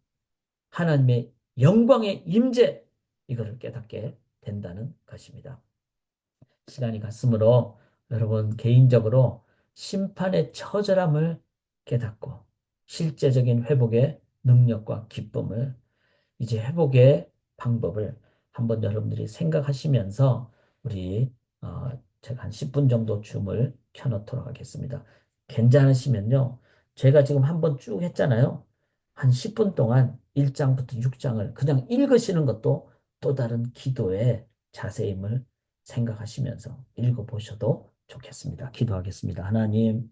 하나님의 영광의 임재, 이거를 깨닫게 된다는 것입니다. 시간이 갔으므로 여러분 개인적으로 심판의 처절함을 깨닫고 실제적인 회복의 능력과 기쁨을 이제 회복의 방법을 한번 여러분들이 생각하시면서 우리 제가 한 10분 정도 줌을 켜놓도록 하겠습니다. 괜찮으시면요. 제가 지금 한번 쭉 했잖아요. 한 10분 동안 1장부터 6장을 그냥 읽으시는 것도 또 다른 기도의 자세임을 생각하시면서 읽어보셔도 좋겠습니다. 기도하겠습니다. 하나님,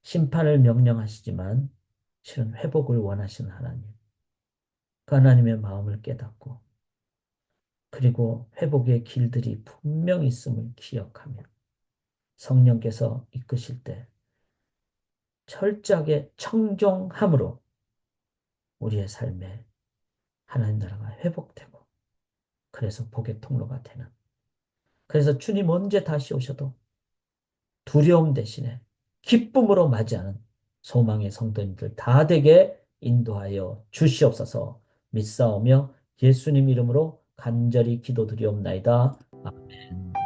심판을 명령하시지만 실은 회복을 원하시는 하나님. 그 하나님의 마음을 깨닫고 그리고 회복의 길들이 분명히 있음을 기억하며 성령께서 이끄실 때 철저하게 청종함으로 우리의 삶에 하나님 나라가 회복되고 그래서 복의 통로가 되는 그래서 주님 언제 다시 오셔도 두려움 대신에 기쁨으로 맞이하는 소망의 성도님들 다 되게 인도하여 주시옵소서 믿사오며 예수님 이름으로 간절히 기도드리옵나이다. 아멘.